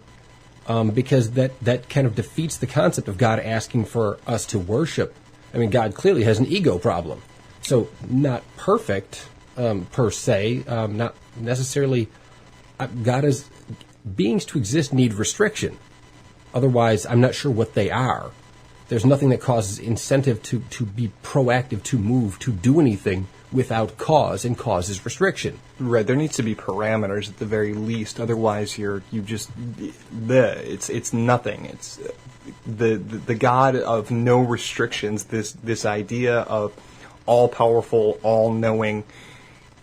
Because that kind of defeats the concept of God asking for us to worship. God clearly has an ego problem. So not perfect per se, not necessarily. God is, beings to exist need restriction. Otherwise, I'm not sure what they are. There's nothing that causes incentive to be proactive, to move, to do anything without cause, and cause is restriction. Right, there needs to be parameters at the very least. Otherwise, it's nothing. It's the God of no restrictions. This idea of all powerful, all knowing.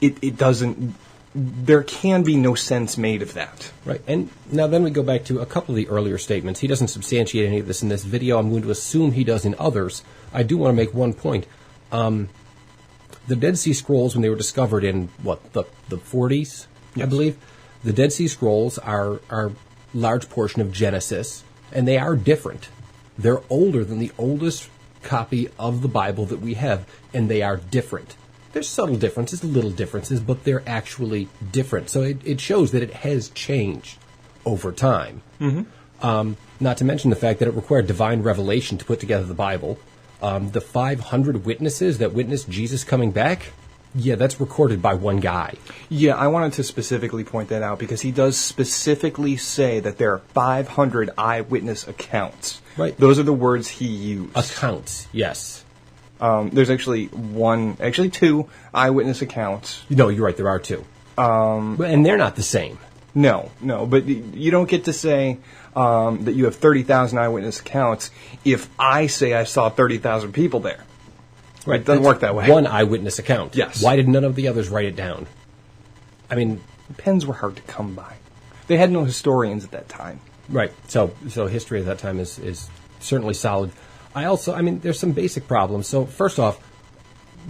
It doesn't. There can be no sense made of that. Right, and now then we go back to a couple of the earlier statements. He doesn't substantiate any of this in this video. I'm going to assume he does in others. I do want to make one point. The Dead Sea Scrolls, when they were discovered in, the 40s, I believe, the Dead Sea Scrolls are a large portion of Genesis, and they are different. They're older than the oldest copy of the Bible that we have, and they are different. There's subtle differences, little differences, but they're actually different. So it shows that it has changed over time. Mm-hmm. Not to mention the fact that it required divine revelation to put together the Bible. The 500 witnesses that witnessed Jesus coming back, that's recorded by one guy. Yeah, I wanted to specifically point that out because he does specifically say that there are 500 eyewitness accounts. Right. Those are the words he used. Accounts, yes. There's actually two eyewitness accounts. No, you're right, there are two. And they're not the same. No, but you don't get to say that you have 30,000 eyewitness accounts if I say I saw 30,000 people there. Right. It doesn't work that way. One eyewitness account. Yes. Why did none of the others write it down? I mean, Pens were hard to come by. They had no historians at that time. right. So history at that time is certainly solid. There's some basic problems. So first off,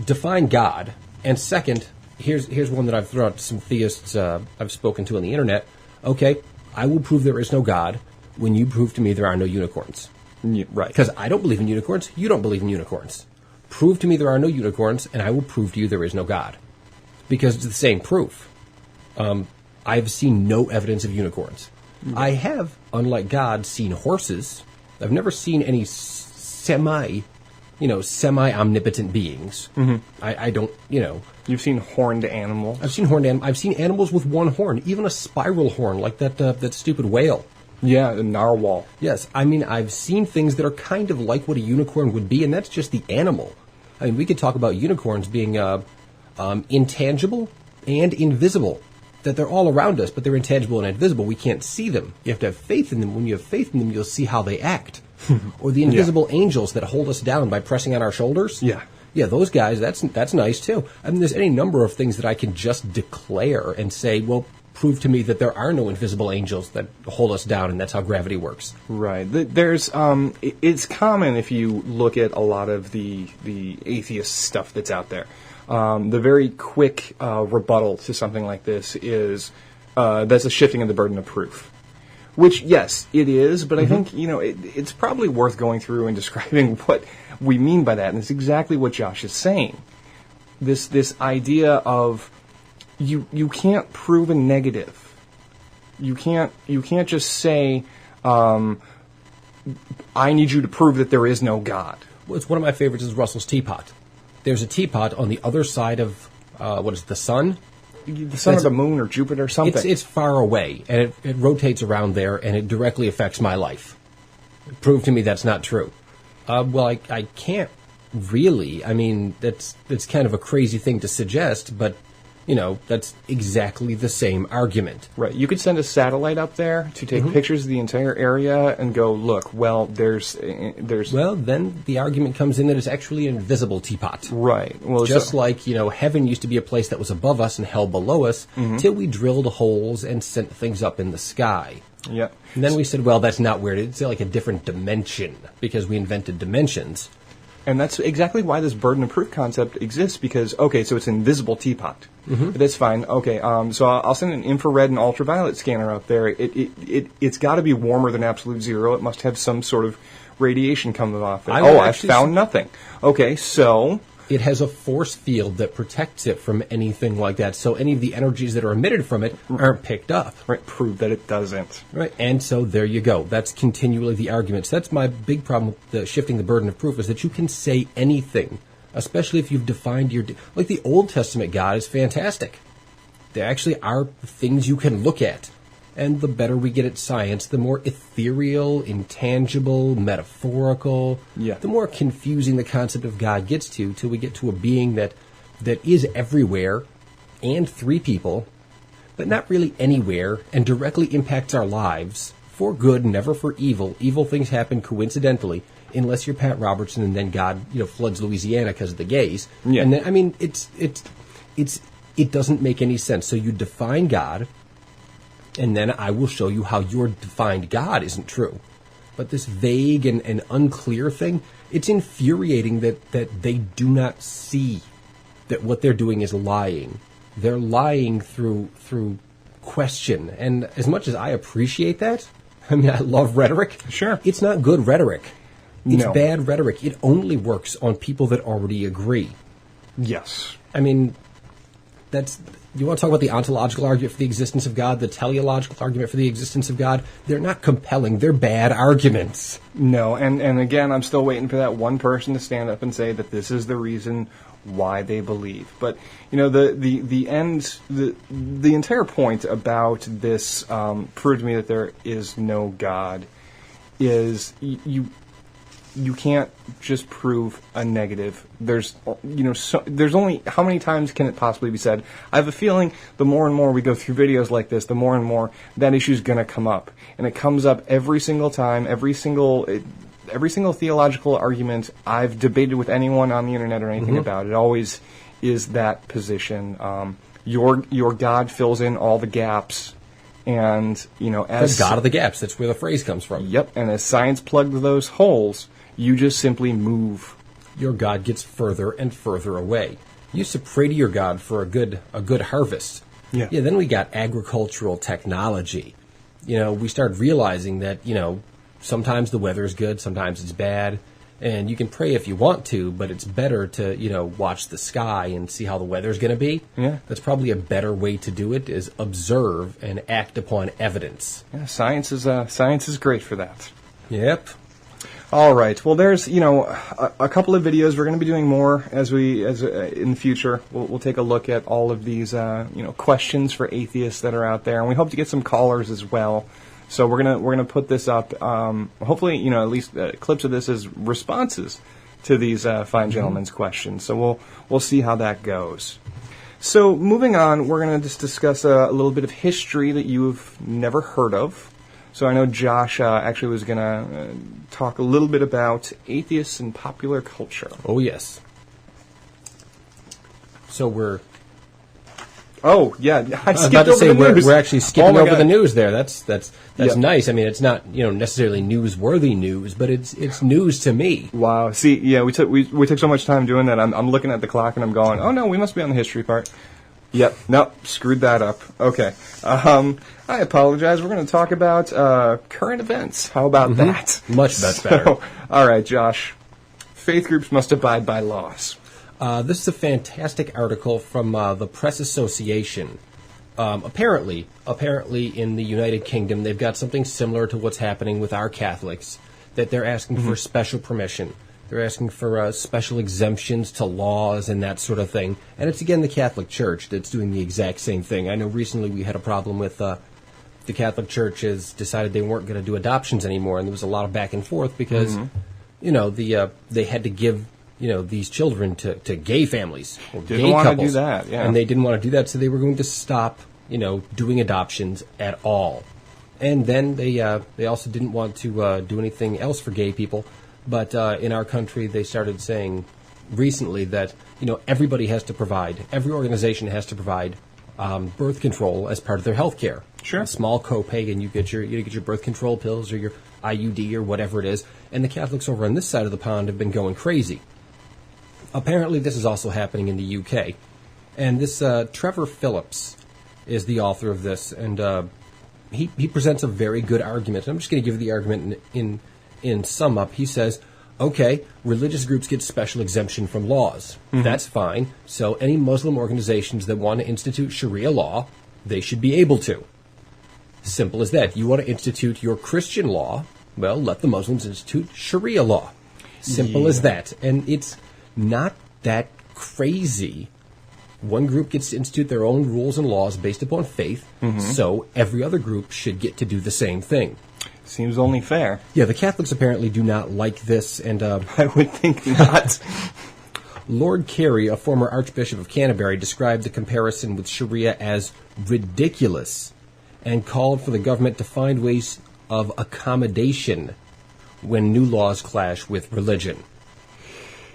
define God, and second, here's one that I've thrown out to some theists I've spoken to on the internet. Okay, I will prove there is no God when you prove to me there are no unicorns. Right. Because I don't believe in unicorns, you don't believe in unicorns. Prove to me there are no unicorns, and I will prove to you there is no God. Because it's the same proof. I've seen no evidence of unicorns. I have, unlike God, seen horses. I've never seen any semi-omnipotent beings. Mm-hmm. I don't, You've seen horned animals. I've seen horned animals. I've seen animals with one horn, even a spiral horn, like that stupid whale. Yeah, the narwhal. Yes, I've seen things that are kind of like what a unicorn would be, and that's just the animal. We could talk about unicorns being intangible and invisible, that they're all around us, but they're intangible and invisible. We can't see them. You have to have faith in them. When you have faith in them, you'll see how they act. Or the invisible angels that hold us down by pressing on our shoulders. Yeah. Yeah, those guys, that's nice, too. There's any number of things that I can just declare and say, well, prove to me that there are no invisible angels that hold us down, and that's how gravity works. Right. There's it's common if you look at a lot of the atheist stuff that's out there. The very quick rebuttal to something like this is that's a shifting of the burden of proof. Which, yes, it is, but I think, it's probably worth going through and describing what we mean by that, and it's exactly what Josh is saying. This idea of you can't prove a negative. You can't just say, I need you to prove that there is no God. Well, it's one of my favorites is Russell's teapot. There's a teapot on the other side of, the sun? The sun or the moon or Jupiter or something. It's far away, and it rotates around there, and it directly affects my life. Prove to me that's not true. I can't really. That's kind of a crazy thing to suggest, but, that's exactly the same argument. Right. You could send a satellite up there to take pictures of the entire area and go, look, well, there's... Well, then the argument comes in that it's actually an invisible teapot. Right. Well, just like, heaven used to be a place that was above us and hell below us, till we drilled holes and sent things up in the sky. Yeah. And then we said, well, that's not weird. It's like a different dimension, because we invented dimensions. And that's exactly why this burden of proof concept exists, because, okay, so it's an invisible teapot. But that's fine. Okay, so I'll send an infrared and ultraviolet scanner out there. It's got to be warmer than absolute zero. It must have some sort of radiation coming off it. I found nothing. Okay, so... It has a force field that protects it from anything like that, so any of the energies that are emitted from it aren't picked up. Right, prove that it doesn't. Right, and so there you go. That's continually the argument. So that's my big problem with shifting the burden of proof, is that you can say anything, especially if you've defined your... Like the Old Testament God is fantastic. There actually are things you can look at. And the better we get at science, the more ethereal, intangible, metaphorical, the more confusing the concept of God gets to, till we get to a being that is everywhere, and three people, but not really anywhere, and directly impacts our lives, for good, never for evil. Evil things happen coincidentally, unless you're Pat Robertson, and then God, floods Louisiana because of the gays. Yeah. And then, it doesn't make any sense. So you define God, and then I will show you how your defined God isn't true. But this vague and unclear thing, it's infuriating that they do not see that what they're doing is lying. They're lying through question. And as much as I appreciate that, I love rhetoric. Sure. It's not good rhetoric. It's No. bad rhetoric. It only works on people that already agree. Yes. You want to talk about the ontological argument for the existence of God, the teleological argument for the existence of God? They're not compelling. They're bad arguments. No, and again, I'm still waiting for that one person to stand up and say that this is the reason why they believe. But the entire point about this prove to me that there is no God is you can't just prove a negative. There's there's only, how many times can it possibly be said? I have a feeling the more and more we go through videos like this, the more and more that issue's going to come up, and it comes up every single time, every single theological argument I've debated with anyone on the internet or anything about. It always is that position. Your God fills in all the gaps. And, as the God of the gaps, that's where the phrase comes from. Yep, and as science plugs those holes, you just simply move. Your God gets further and further away. You used to pray to your God for a good harvest. Yeah. Then we got agricultural technology. We started realizing that, sometimes the weather is good, sometimes it's bad. And you can pray if you want to, but it's better to, watch the sky and see how the weather's going to be. Yeah. That's probably a better way to do it, is observe and act upon evidence. Yeah, science is great for that. Yep. All right. Well, there's, a couple of videos. We're going to be doing more as in the future. We'll take a look at all of these, questions for atheists that are out there. And we hope to get some callers as well. So we're gonna put this up. Hopefully, at least clips of this as responses to these fine gentlemen's questions. So we'll see how that goes. So moving on, we're gonna just discuss a little bit of history that you've never heard of. So I know Josh actually was gonna talk a little bit about atheists and popular culture. Oh yes. So we're. Oh yeah, I was about to say we're actually skipping over God. the news there. That's Yep. nice. I mean, it's not necessarily newsworthy news, but it's news to me. Wow. See, yeah, we took so much time doing that. I'm looking at the clock and I'm going, oh no, we must be on the history part. Yep. Nope. Screwed that up. Okay. I apologize. We're going to talk about current events. How about that? Much better. All right, Josh. Faith groups must abide by laws. This is a fantastic article from the Press Association. Apparently in the United Kingdom, they've got something similar to what's happening with our Catholics, that they're asking for special permission. They're asking for special exemptions to laws and that sort of thing. And it's, again, the Catholic Church that's doing the exact same thing. I know recently we had a problem with the Catholic Church has decided they weren't going to do adoptions anymore, and there was a lot of back and forth because, they had to give these children to gay families or Didn't gay want couples. to do that, yeah. And they didn't want to do that, so they were going to stop, doing adoptions at all. And then they also didn't want to do anything else for gay people. But in our country, they started saying recently that, everybody has to provide, every organization has to provide birth control as part of their health care. Sure. A small copay, and you get your birth control pills or your IUD or whatever it is. And the Catholics over on this side of the pond have been going crazy. Apparently, this is also happening in the UK. And this Trevor Phillips is the author of this, and he presents a very good argument. And I'm just going to give you the argument in sum up. He says, okay, religious groups get special exemption from laws. That's fine. So any Muslim organizations that want to institute Sharia law, they should be able to. Simple as that. You want to institute your Christian law, well, let the Muslims institute Sharia law. Simple as that. And it's not that crazy. One group gets to institute their own rules and laws based upon faith, so every other group should get to do the same thing. Seems only fair. Yeah, the Catholics apparently do not like this, and I would think not. Lord Carey, a former Archbishop of Canterbury, described the comparison with Sharia as ridiculous and called for the government to find ways of accommodation when new laws clash with religion.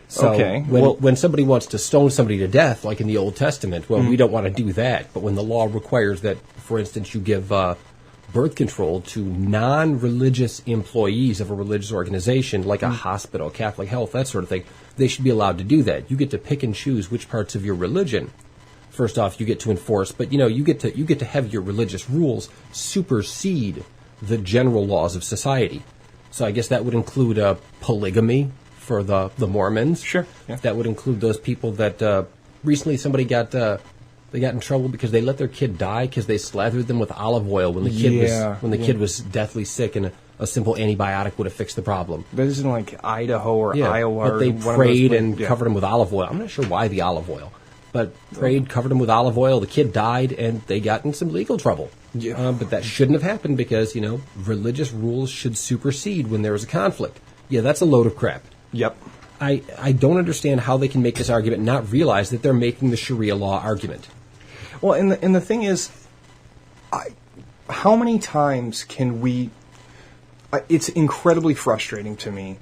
So Okay. when somebody wants to stone somebody to death, like in the Old Testament, well, we don't want to do that. But when the law requires that, for instance, you give birth control to non-religious employees of a religious organization, like a hospital, Catholic Health, that sort of thing, they should be allowed to do that. You get to pick and choose which parts of your religion, first off, you get to enforce, but you get to have your religious rules supersede the general laws of society. So I guess that would include polygamy for the Mormons. Sure. Yeah. That would include those people that recently somebody got in trouble because they let their kid die because they slathered them with olive oil when the kid was deathly sick, and a simple antibiotic would have fixed the problem. That isn't like Idaho or Iowa. But they or one prayed of those and covered him with olive oil. I'm not sure why the olive oil, but prayed, covered him with olive oil. The kid died, and they got in some legal trouble. Yeah. But that shouldn't have happened because religious rules should supersede when there is a conflict. Yeah, that's a load of crap. Yep. I don't understand how they can make this argument and not realize that they're making the Sharia law argument. Well, and the thing is, how many times can we? It's incredibly frustrating to me.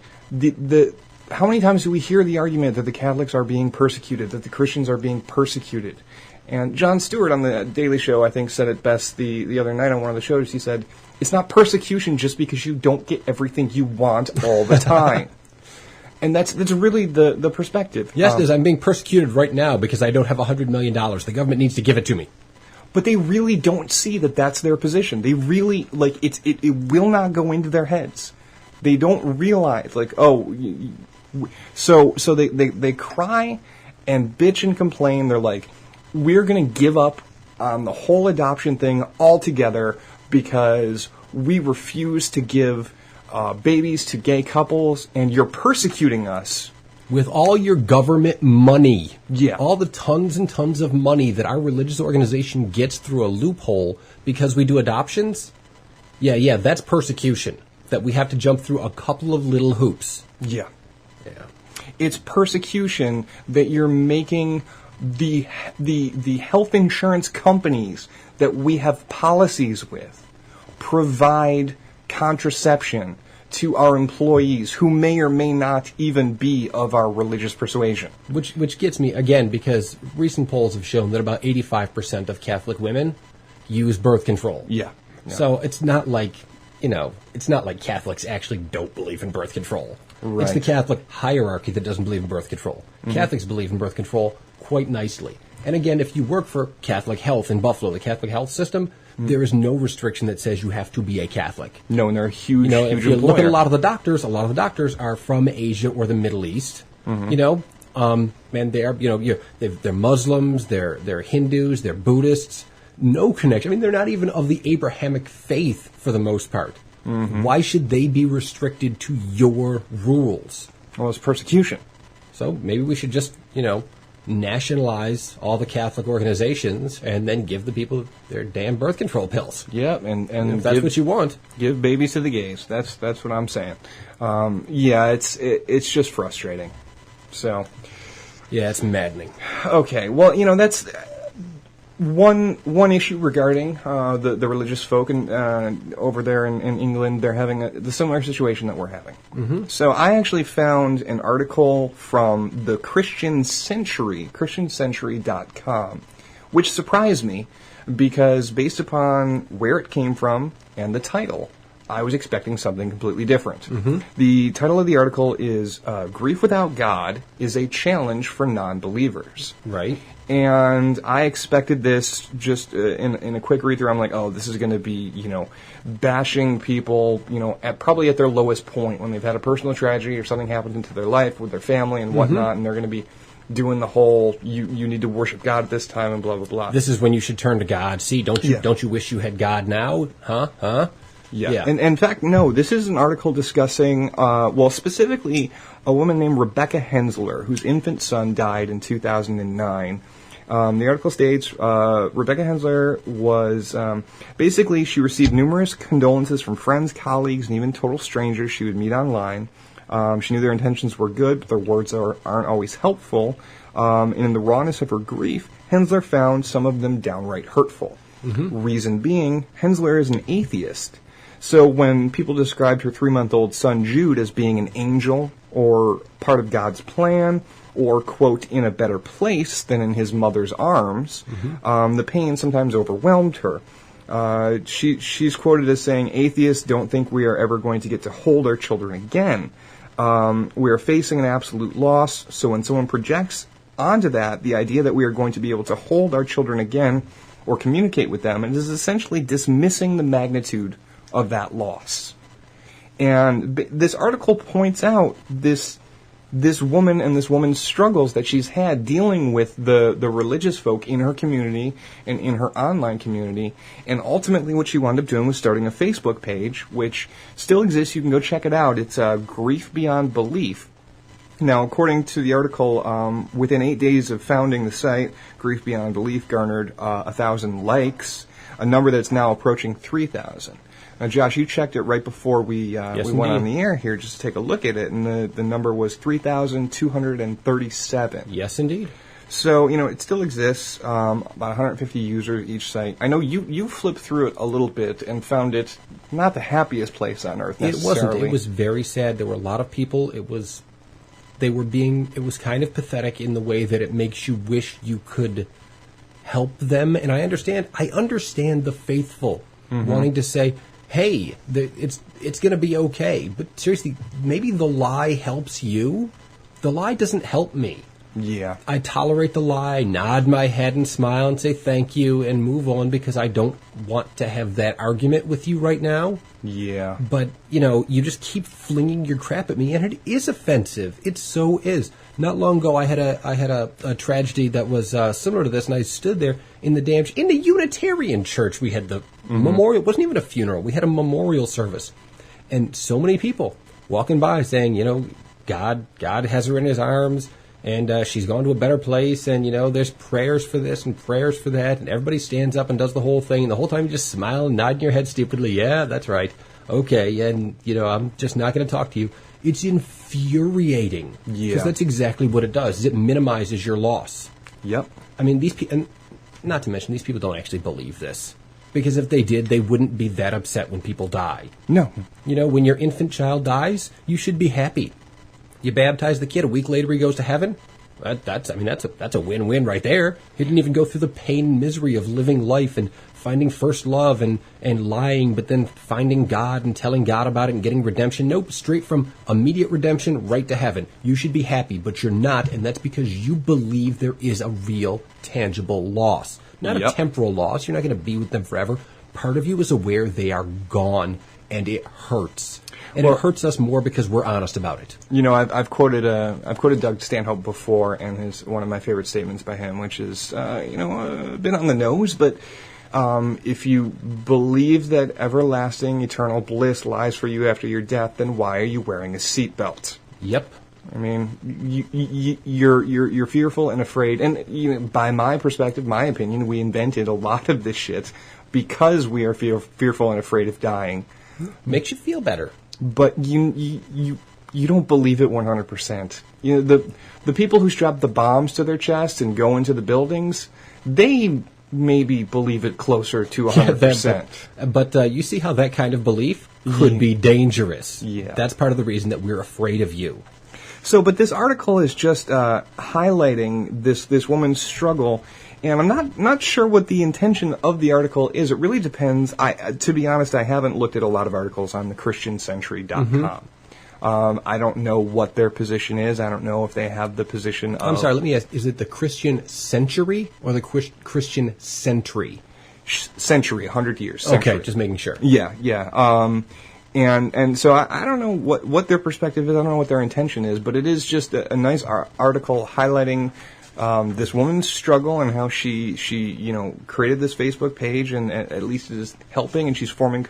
How many times do we hear the argument that the Catholics are being persecuted, that the Christians are being persecuted? And Jon Stewart on the Daily Show, I think, said it best the other night on one of the shows. He said, "It's not persecution just because you don't get everything you want all the time." And that's really the perspective. Yes, it is. I'm being persecuted right now because I don't have $100 million. The government needs to give it to me. But they really don't see that that's their position. They really, it will not go into their heads. They don't realize, so they cry and bitch and complain. They're like, we're going to give up on the whole adoption thing altogether because we refuse to give babies to gay couples, and you're persecuting us. With all your government money. Yeah. All the tons and tons of money that our religious organization gets through a loophole because we do adoptions. Yeah, that's persecution. That we have to jump through a couple of little hoops. Yeah. It's persecution that you're making the health insurance companies that we have policies with provide contraception to our employees who may or may not even be of our religious persuasion. Which gets me, again, because recent polls have shown that about 85% of Catholic women use birth control. Yeah. So it's not like, it's not like Catholics actually don't believe in birth control. Right. It's the Catholic hierarchy that doesn't believe in birth control. Mm-hmm. Catholics believe in birth control quite nicely. And again, if you work for Catholic Health in Buffalo, the Catholic health system, there is no restriction that says you have to be a Catholic. No, and they're a huge, huge if you employer. look at a lot of the doctors are from Asia or the Middle East. Mm-hmm. And they're Muslims, they're Hindus, they're Buddhists. No connection. I mean, they're not even of the Abrahamic faith for the most part. Mm-hmm. Why should they be restricted to your rules? Well, it's persecution. So maybe we should just, nationalize all the Catholic organizations and then give the people their damn birth control pills. Yeah, and if that's what you want, give babies to the gays. That's what I'm saying. It's just frustrating. So, yeah, it's maddening. Okay, well, that's one issue regarding the religious folk and over there in England. They're having the similar situation that we're having. Mm-hmm. So I actually found an article from the Christian Century, christiancentury.com, which surprised me because based upon where it came from and the title, I was expecting something completely different. Mm-hmm. The title of the article is Grief Without God is a Challenge for Non-Believers. Right. And I expected this just in a quick read-through. I'm like, oh, this is going to be, bashing people, probably at their lowest point when they've had a personal tragedy or something happened into their life with their family and whatnot, mm-hmm. and they're going to be doing the whole, you need to worship God at this time and blah, blah, blah. This is when you should turn to God. See, don't you wish you had God now? Huh? Yeah. And in fact, no, this is an article discussing, specifically a woman named Rebecca Hensler, whose infant son died in 2009. The article states, Rebecca Hensler was, basically she received numerous condolences from friends, colleagues, and even total strangers she would meet online. She knew their intentions were good, but their words aren't always helpful. And in the rawness of her grief, Hensler found some of them downright hurtful. Mm-hmm. Reason being, Hensler is an atheist. So when people described her 3-month-old son Jude as being an angel or part of God's plan or, quote, in a better place than in his mother's arms, mm-hmm. The pain sometimes overwhelmed her. She's quoted as saying, atheists don't think we are ever going to get to hold our children again. We are facing an absolute loss, so when someone projects onto that the idea that we are going to be able to hold our children again or communicate with them, it is essentially dismissing the magnitude of that loss. And this article points out this woman and this woman's struggles that she's had dealing with the religious folk in her community and in her online community. And ultimately what she wound up doing was starting a Facebook page, which still exists. You can go check it out. It's Grief Beyond Belief. Now, according to the article, within 8 days of founding the site, Grief Beyond Belief garnered 1,000 likes. a number that's now approaching 3,000. Now, Josh, you checked it right before we went on the air here just to take a look at it, and the number was 3,237. Yes, indeed. So, it still exists, about 150 users each site. I know you flipped through it a little bit and found it not the happiest place on earth necessarily. It wasn't. It was very sad. There were a lot of people. It was kind of pathetic in the way that it makes you wish you could help them. And I understand the faithful wanting to say, hey, it's going to be okay. But seriously, maybe the lie helps you. The lie doesn't help me. Yeah. I tolerate the lie, nod my head and smile and say thank you and move on because I don't want to have that argument with you right now. Yeah. But, you just keep flinging your crap at me, and it is offensive. It so is. Not long ago, I had a tragedy that was similar to this, and I stood there in the Unitarian church. We had the memorial. It wasn't even a funeral. We had a memorial service. And so many people walking by saying, God has her in his arms. And she's gone to a better place, and, there's prayers for this and prayers for that, and everybody stands up and does the whole thing, and the whole time you just smile and nod your head stupidly, yeah, that's right, okay, and, I'm just not going to talk to you. It's infuriating. Yeah. Because that's exactly what it does, is it minimizes your loss. Yep. I mean, these people, and not to mention, these people don't actually believe this. Because if they did, they wouldn't be that upset when people die. No. When your infant child dies, you should be happy. You baptize the kid, a week later he goes to heaven. That's a win-win right there. He didn't even go through the pain and misery of living life and finding first love and lying, but then finding God and telling God about it and getting redemption. Nope, straight from immediate redemption right to heaven. You should be happy, but you're not, and that's because you believe there is a real, tangible loss. Not a temporal loss. You're not going to be with them forever. Part of you is aware they are gone, and it hurts. And it hurts us more because we're honest about it. I've quoted Doug Stanhope before, and one of my favorite statements by him, which is, a bit on the nose, but if you believe that everlasting, eternal bliss lies for you after your death, then why are you wearing a seatbelt? Yep. I mean, you're fearful and afraid, and by my perspective, my opinion, we invented a lot of this shit because we are fearful and afraid of dying. Makes you feel better. But you don't believe it 100%. The people who strap the bombs to their chest and go into the buildings, they maybe believe it closer to 100%. But you see how that kind of belief could be dangerous. Yeah. That's part of the reason that we're afraid of you. So, but this article is just highlighting this woman's struggle. And I'm not sure what the intention of the article is. It really depends. To be honest, I haven't looked at a lot of articles on the ChristianCentury.com. I don't know what their position is. I don't know if they have the position of... I'm sorry, let me ask, is it the Christian Century or the Christian Century? Century, 100 years. Century. Okay, just making sure. Yeah. And so I don't know what their perspective is. I don't know what their intention is, but it is just a nice article highlighting... this woman's struggle and how she created this Facebook page and at least is helping, and she's forming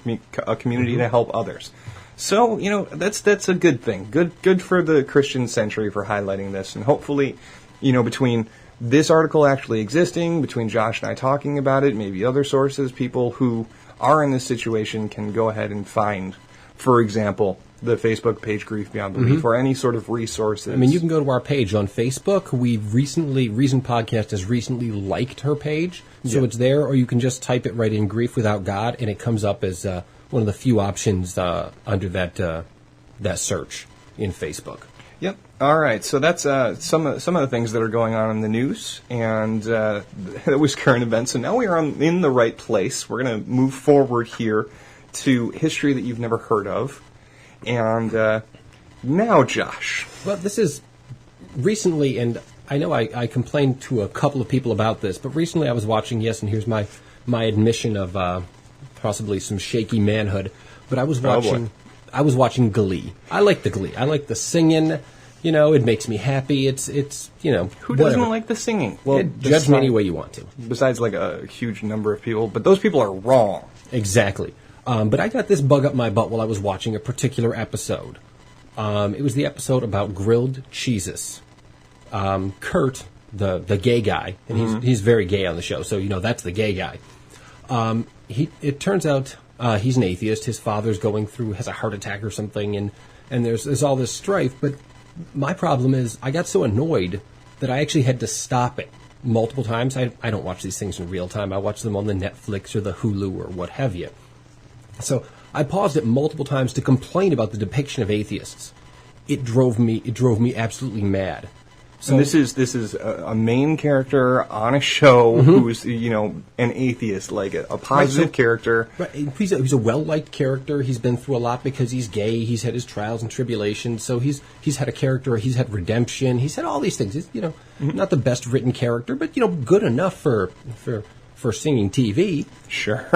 a community to help others. So, that's a good thing. Good for the Christian Century for highlighting this, and hopefully, between this article actually existing, between Josh and I talking about it, maybe other sources, people who are in this situation can go ahead and find, for example, the Facebook page Grief Beyond Belief, or any sort of resources. I mean, you can go to our page on Facebook. Reason Podcast has recently liked her page, so it's there, or you can just type it right in, Grief Without God, and it comes up as one of the few options under that search in Facebook. Yep. All right. So that's some of the things that are going on in the news, and that was current events. So now we are in the right place. We're going to move forward here to history that you've never heard of. And now, Josh. Well, this is recently, and I know I complained to a couple of people about this, but recently I was watching, and here's my admission of possibly some shaky manhood, but I was watching Glee. I like the Glee. I like the singing. It makes me happy. It's Who doesn't like the singing? Well, judge me any way you want to. Besides, like, a huge number of people, but those people are wrong. Exactly. But I got this bug up my butt while I was watching a particular episode. It was the episode about grilled cheeses. Kurt, the gay guy, and he's very gay on the show, so that's the gay guy. it turns out he's an atheist. His father's has a heart attack or something, and there's all this strife. But my problem is I got so annoyed that I actually had to stop it multiple times. I don't watch these things in real time. I watch them on the Netflix or the Hulu or what have you. So I paused it multiple times to complain about the depiction of atheists. It drove me absolutely mad. So and this is a main character on a show who's an atheist, like a positive character. Right, he's a well-liked character. He's been through a lot because he's gay. He's had his trials and tribulations. So he's had a character. He's had redemption. He's had all these things. He's, not the best written character, but good enough for singing TV. Sure.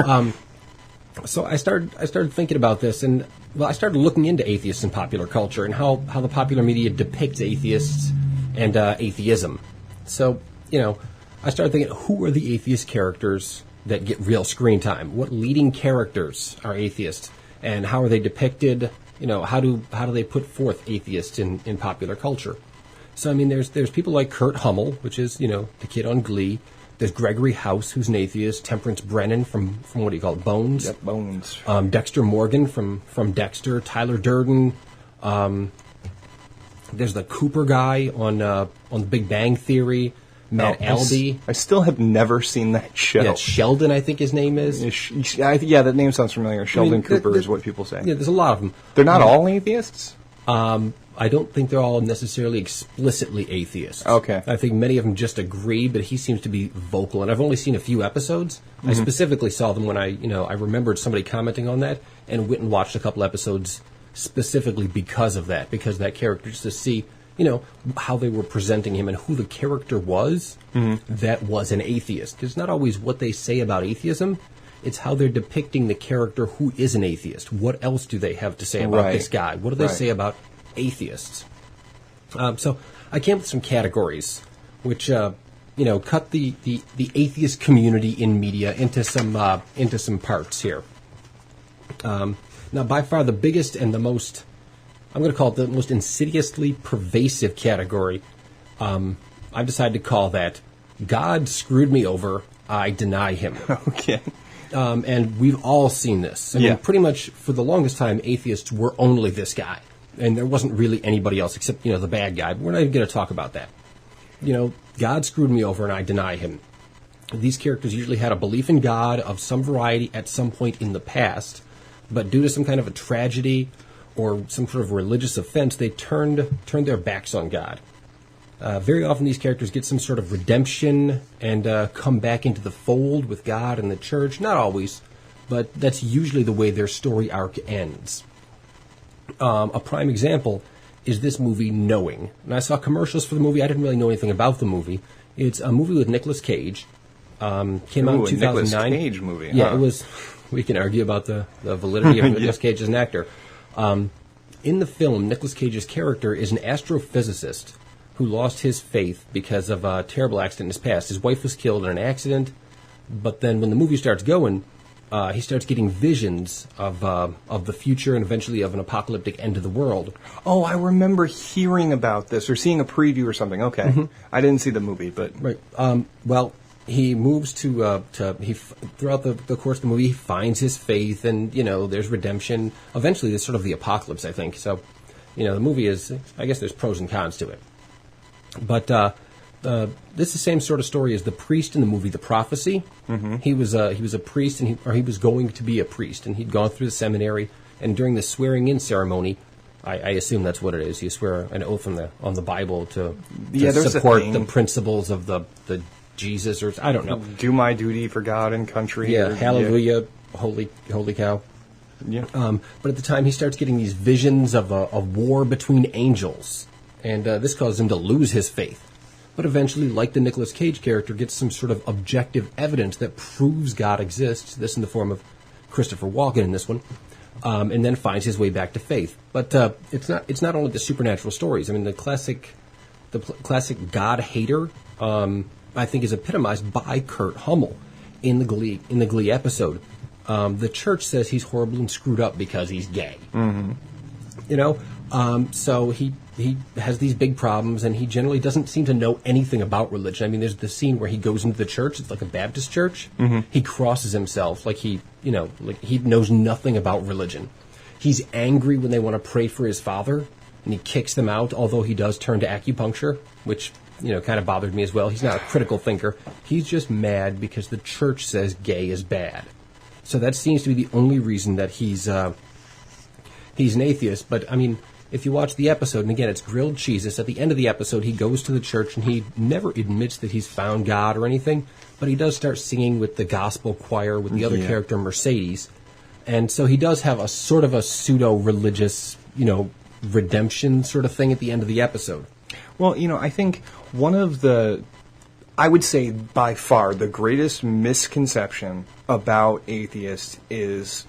So I started thinking about this, and I started looking into atheists in popular culture and how the popular media depicts atheists and atheism. So, I started thinking, who are the atheist characters that get real screen time? What leading characters are atheists, and how are they depicted? How do they put forth atheists in popular culture? So, I mean, there's people like Kurt Hummel, which is, the kid on Glee. There's Gregory House, who's an atheist. Temperance Brennan from what do you call it, Bones? Yep, Bones. Dexter Morgan from Dexter. Tyler Durden. There's the Cooper guy on The Big Bang Theory. Matt Albee. I still have never seen that show. Yeah, Sheldon, I think his name is. Yeah, that name sounds familiar. Sheldon Cooper is what people say. Yeah, there's a lot of them. They're not all atheists? I don't think they're all necessarily explicitly atheists. Okay. I think many of them just agree, but he seems to be vocal. And I've only seen a few episodes. I specifically saw them when I remembered somebody commenting on that and went and watched a couple episodes specifically because of that character, just to see, how they were presenting him and who the character was that was an atheist. Because it's not always what they say about atheism. It's how they're depicting the character who is an atheist. What else do they have to say about this guy? What do they say about atheists? So I came up with some categories which, cut the atheist community in media into some parts here. Now, by far the biggest and the most, I'm going to call it the most insidiously pervasive category, I've decided to call that God screwed me over, I deny him. Okay. And we've all seen this. I mean, pretty much for the longest time, atheists were only this guy. And there wasn't really anybody else except, the bad guy. But we're not even going to talk about that. God screwed me over and I deny him. These characters usually had a belief in God of some variety at some point in the past. But due to some kind of a tragedy or some sort of religious offense, they turned their backs on God. Very often these characters get some sort of redemption and come back into the fold with God and the church. Not always, but that's usually the way their story arc ends. A prime example is this movie, Knowing. And I saw commercials for the movie. I didn't really know anything about the movie. It's a movie with Nicolas Cage. Came out in 2009. Nicolas Cage movie. Yeah, it was. We can argue about the validity of Nicolas Cage as an actor. In the film, Nicolas Cage's character is an astrophysicist who lost his faith because of a terrible accident in his past. His wife was killed in an accident, but then when the movie starts going, he starts getting visions of the future and eventually of an apocalyptic end of the world. Oh, I remember hearing about this or seeing a preview or something. Okay. I didn't see the movie, but... Right. Well, he moves throughout the course of the movie, he finds his faith and, there's redemption. Eventually, there's sort of the apocalypse, I think. So, the movie is, I guess there's pros and cons to it. But this is the same sort of story as the priest in the movie The Prophecy. He was a priest, he was going to be a priest, and he'd gone through the seminary. And during the swearing-in ceremony, I assume that's what it is. You swear an oath on the Bible to support the principles of the Jesus, or I don't know. Do my duty for God and country. Yeah, hallelujah, holy cow. Yeah. But at the time, he starts getting these visions of a war between angels. And this causes him to lose his faith. But eventually, like the Nicolas Cage character, gets some sort of objective evidence that proves God exists, this in the form of Christopher Walken in this one, and then finds his way back to faith. But it's not only the supernatural stories. I mean, the classic God hater, I think, is epitomized by Kurt Hummel in the Glee episode. The church says he's horrible and screwed up because he's gay. So he has these big problems, and he generally doesn't seem to know anything about religion. I mean, there's the scene where he goes into the church. It's like a Baptist church. Mm-hmm. He crosses himself like he knows nothing about religion. He's angry when they want to pray for his father, and he kicks them out, although he does turn to acupuncture, which, kind of bothered me as well. He's not a critical thinker. He's just mad because the church says gay is bad. So that seems to be the only reason that he's an atheist. But, I mean, if you watch the episode, and again, it's grilled cheeses, at the end of the episode, he goes to the church, and he never admits that he's found God or anything, but he does start singing with the gospel choir with the other character, Mercedes. And so he does have a sort of a pseudo-religious, redemption sort of thing at the end of the episode. Well, I think one of I would say by far the greatest misconception about atheists is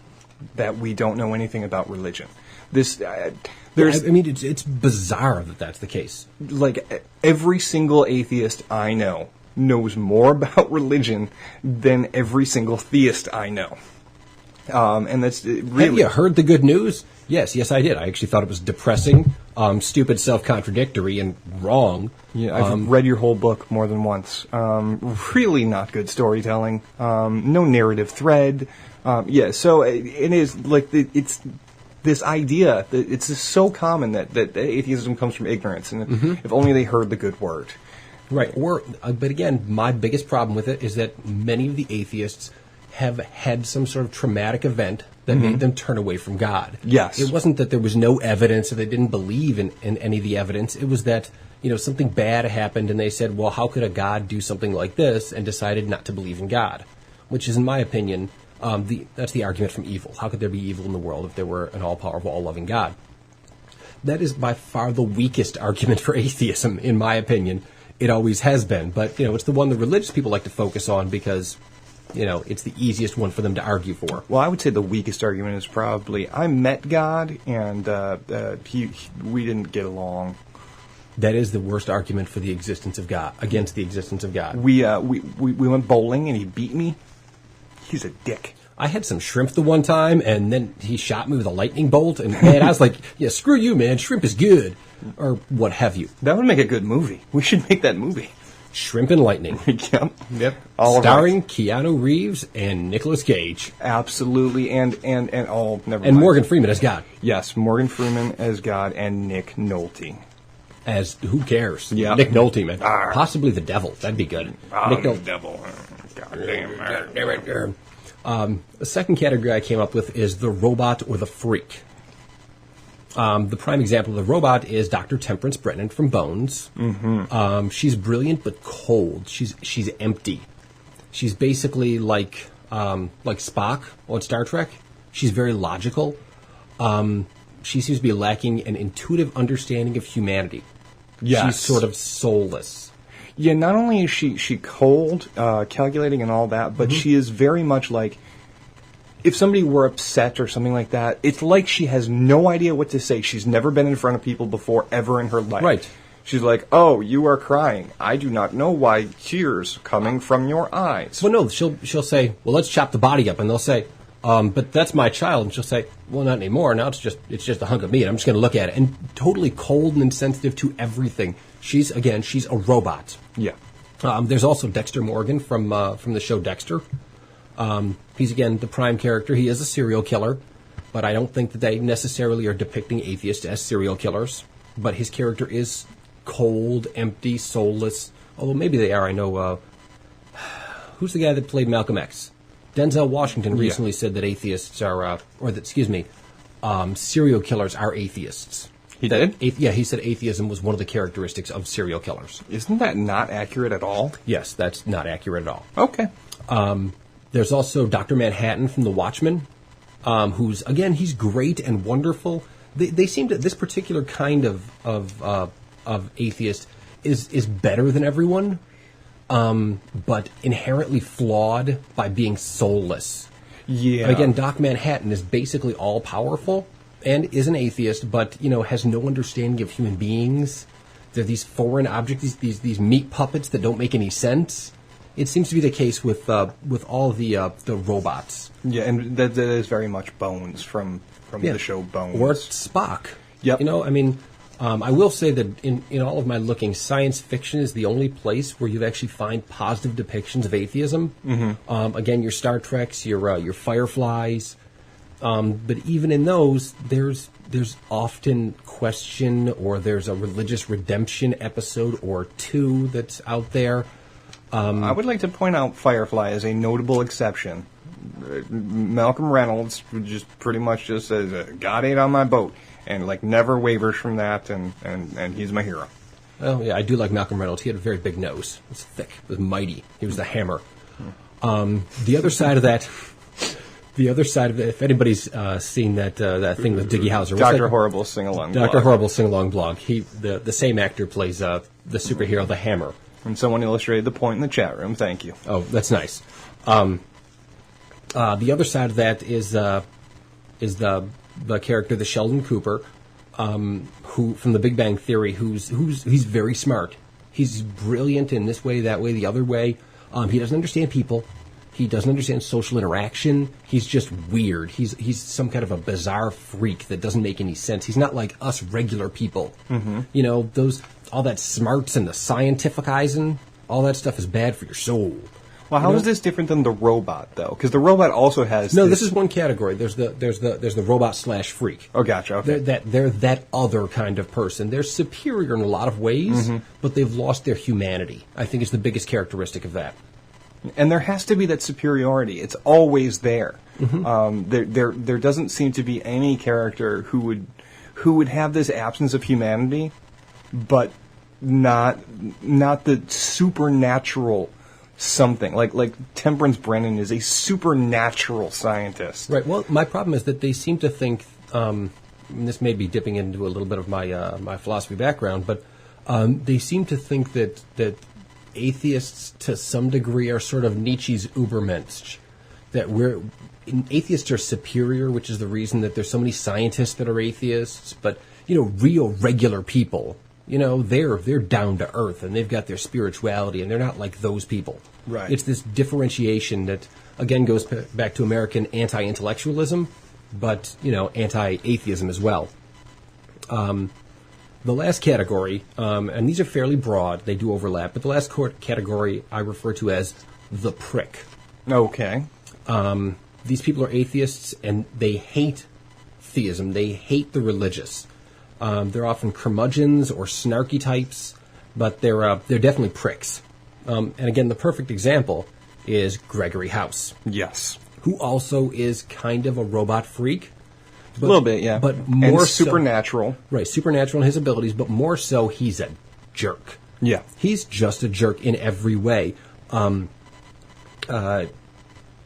that we don't know anything about religion. It's bizarre that that's the case. Like, every single atheist I know knows more about religion than every single theist I know. And that's really... Have you heard the good news? Yes, I did. I actually thought it was depressing, stupid, self-contradictory, and wrong. Yeah, I've read your whole book more than once. Really not good storytelling. No narrative thread. So it is like it's this idea that it's just so common that atheism comes from ignorance, and if only they heard the good word. Right. But again, my biggest problem with it is that many of the atheists have had some sort of traumatic event that made them turn away from God. Yes. It wasn't that there was no evidence or they didn't believe in any of the evidence. It was that, something bad happened and they said, well, how could a God do something like this, and decided not to believe in God, which is, in my opinion, that's the argument from evil. How could there be evil in the world if there were an all-powerful, all-loving God? That is by far the weakest argument for atheism, in my opinion. It always has been. But, it's the one the religious people like to focus on because... it's the easiest one for them to argue for. Well, I would say the weakest argument is probably, I met God, and we didn't get along. That is the worst argument for the existence of God, against the existence of God. We went bowling, and he beat me. He's a dick. I had some shrimp the one time, and then he shot me with a lightning bolt, and man, I was like, yeah, screw you, man, shrimp is good, or what have you. That would make a good movie. We should make that movie. Shrimp and Lightning. Yep. Starring Keanu Reeves and Nicolas Cage. Absolutely, and never mind. And Morgan Freeman as God. Yes, Morgan Freeman as God, and Nick Nolte. As, who cares? Yeah. Nick Nolte, man. Possibly the devil. That'd be good. Nick Nolte. Devil. Goddamn. The second category I came up with is the robot or the freak. The prime example of the robot is Dr. Temperance Brennan from Bones. Mm-hmm. She's brilliant but cold. She's empty. She's basically like Spock on Star Trek. She's very logical. She seems to be lacking an intuitive understanding of humanity. Yes. She's sort of soulless. Yeah, not only is she cold, calculating and all that, but she is very much like, if somebody were upset or something like that, it's like she has no idea what to say. She's never been in front of people before, ever in her life. Right. She's like, oh, you are crying. I do not know why tears coming from your eyes. Well, no, she'll say, well, let's chop the body up. And they'll say, but that's my child. And she'll say, well, not anymore. Now it's just a hunk of meat. I'm just going to look at it. And totally cold and insensitive to everything. She's a robot. Yeah. There's also Dexter Morgan from the show Dexter. He's, again, the prime character. He is a serial killer, but I don't think that they necessarily are depicting atheists as serial killers. But his character is cold, empty, soulless. Although maybe they are. I know, who's the guy that played Malcolm X? Denzel Washington recently said that atheists are, serial killers are atheists. He did? Yeah, he said atheism was one of the characteristics of serial killers. Isn't that not accurate at all? Yes, that's not accurate at all. Okay. There's also Dr. Manhattan from The Watchmen, who's, again, he's great and wonderful. They seem to, this particular kind of atheist is better than everyone, but inherently flawed by being soulless. Yeah. Again, Doc Manhattan is basically all-powerful and is an atheist, but, has no understanding of human beings. They're these foreign objects, these meat puppets that don't make any sense. It seems to be the case with all the robots. Yeah, and that is very much Bones from the show Bones. Or Spock. Yep. You know, I mean, I will say that in all of my looking, science fiction is the only place where you actually find positive depictions of atheism. Mm-hmm. Again, your Star Treks, your Fireflies, but even in those, there's often question, or there's a religious redemption episode or two that's out there. I would like to point out Firefly as a notable exception. Malcolm Reynolds just pretty much just says, God ate on my boat, and like never wavers from that, and he's my hero. Oh, yeah, I do like Malcolm Reynolds. He had a very big nose. It was thick. It was mighty. He was the hammer. The other side of that, if anybody's seen that thing with Diggy Howser. Dr. Horrible's sing-along blog. Dr. Horrible's sing-along blog. The same actor plays the superhero, the Hammer. And someone illustrated the point in the chat room. Thank you. Oh, that's nice. The other side of that is the character, the Sheldon Cooper, who from The Big Bang Theory, he's very smart. He's brilliant in this way, that way, the other way. He doesn't understand people. He doesn't understand social interaction. He's just weird. He's some kind of a bizarre freak that doesn't make any sense. He's not like us regular people. Mm-hmm. You know, all that smarts and the scientificizing, all that stuff is bad for your soul. Well, how is this different than the robot, though? Because the robot also has... No, this is one category. There's the robot / freak. Oh, gotcha. Okay. They're that other kind of person. They're superior in a lot of ways, but they've lost their humanity. I think is the biggest characteristic of that. And there has to be that superiority. It's always there. Mm-hmm. There doesn't seem to be any character who would have this absence of humanity, but not the supernatural something. Like Temperance Brennan is a supernatural scientist. Right. Well, my problem is that they seem to think. And this may be dipping into a little bit of my philosophy background, but they seem to think that atheists, to some degree, are sort of Nietzsche's Übermensch. That atheists are superior, which is the reason that there's so many scientists that are atheists. But real regular people, they're down to earth and they've got their spirituality and they're not like those people. Right. It's this differentiation that again goes back to American anti-intellectualism, but anti-atheism as well. The last category, and these are fairly broad, they do overlap, but the last category I refer to as the prick. Okay. These people are atheists, and they hate theism. They hate the religious. They're often curmudgeons or snarky types, but they're definitely pricks. And again, the perfect example is Gregory House. Yes. Who also is kind of a robot freak. A little bit, yeah. But more and supernatural. Right, supernatural in his abilities, but more so he's a jerk. Yeah. He's just a jerk in every way.